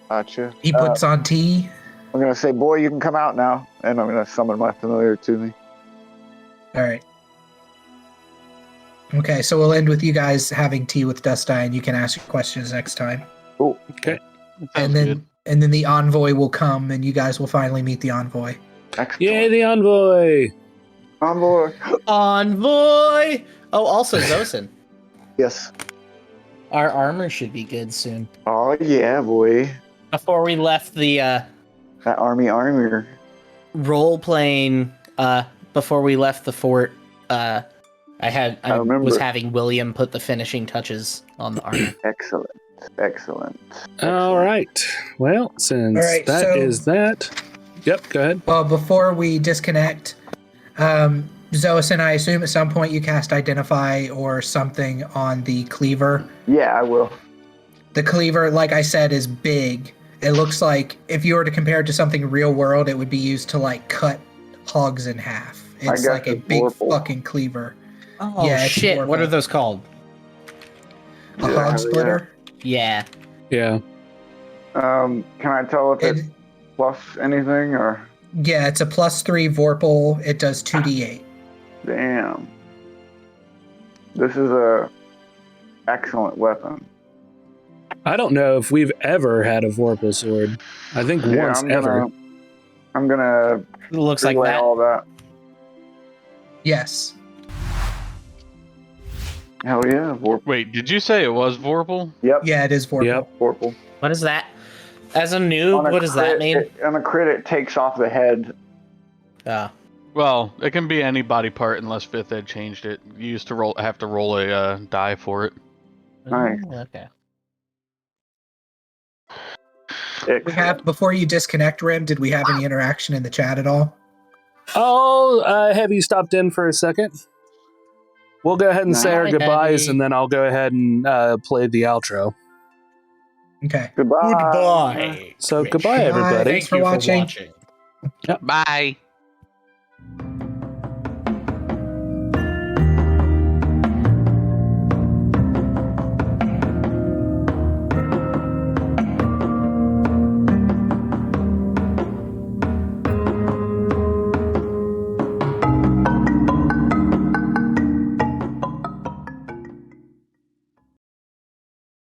Gotcha. He puts on tea. I'm going to say, boy, you can come out now. And I'm going to summon my familiar to me. All right. Okay, so we'll end with you guys having tea with Dust Eye, and you can ask your questions next time. Cool. Okay. And then the envoy will come, and you guys will finally meet the envoy. Excellent. Yay, the envoy! On board. Envoy! Oh, also, Zosin. Yes. Our armor should be good soon. Oh, yeah, boy. Before we left the That army armor. role-playing, before we left the fort, I remember. was having William put the finishing touches on the armor. Excellent. Excellent. All right. Well, since All right, that so- is that. Yep, go ahead. Well, before we disconnect, Zois, I assume at some point you cast Identify or something on the cleaver. Yeah, I will. The cleaver, like I said, is big. It looks like if you were to compare it to something real world, it would be used to like cut hogs in half. It's guess like a it's big Vorpal. fucking cleaver. Oh, Yeah, it's shit. more What of are those called? A Yeah, hog splitter. Yeah. Yeah. Can I tell if It, it's plus anything or? yeah, it's a +3 Vorpal. It does 2d8. Damn. This is a excellent weapon. I don't know if we've ever had a Vorpal sword. I think Yeah, once ever. I'm gonna It looks like relay that. all that. Yes. Hell yeah, Vorpal. Wait, did you say it was Vorpal? Yep. Yeah, it is Vorpal. Yep. Vorpal. What is that? As a noob, On a what does that crit, mean? On a crit, it takes off the head. Well, it can be any body part unless 5th Ed changed it. You used to have to roll a die for it. Nice. Okay. We have, before you disconnect, Rim, did we have any interaction in the chat at all? Oh, Heavy stopped in for a second. We'll go ahead and say our Hi, goodbyes, Heavy. and then I'll go ahead and play the outro. Okay. Goodbye. Goodbye. So Twitch. goodbye, Goodbye. everybody. Thanks Thank for you watching. for watching. Bye.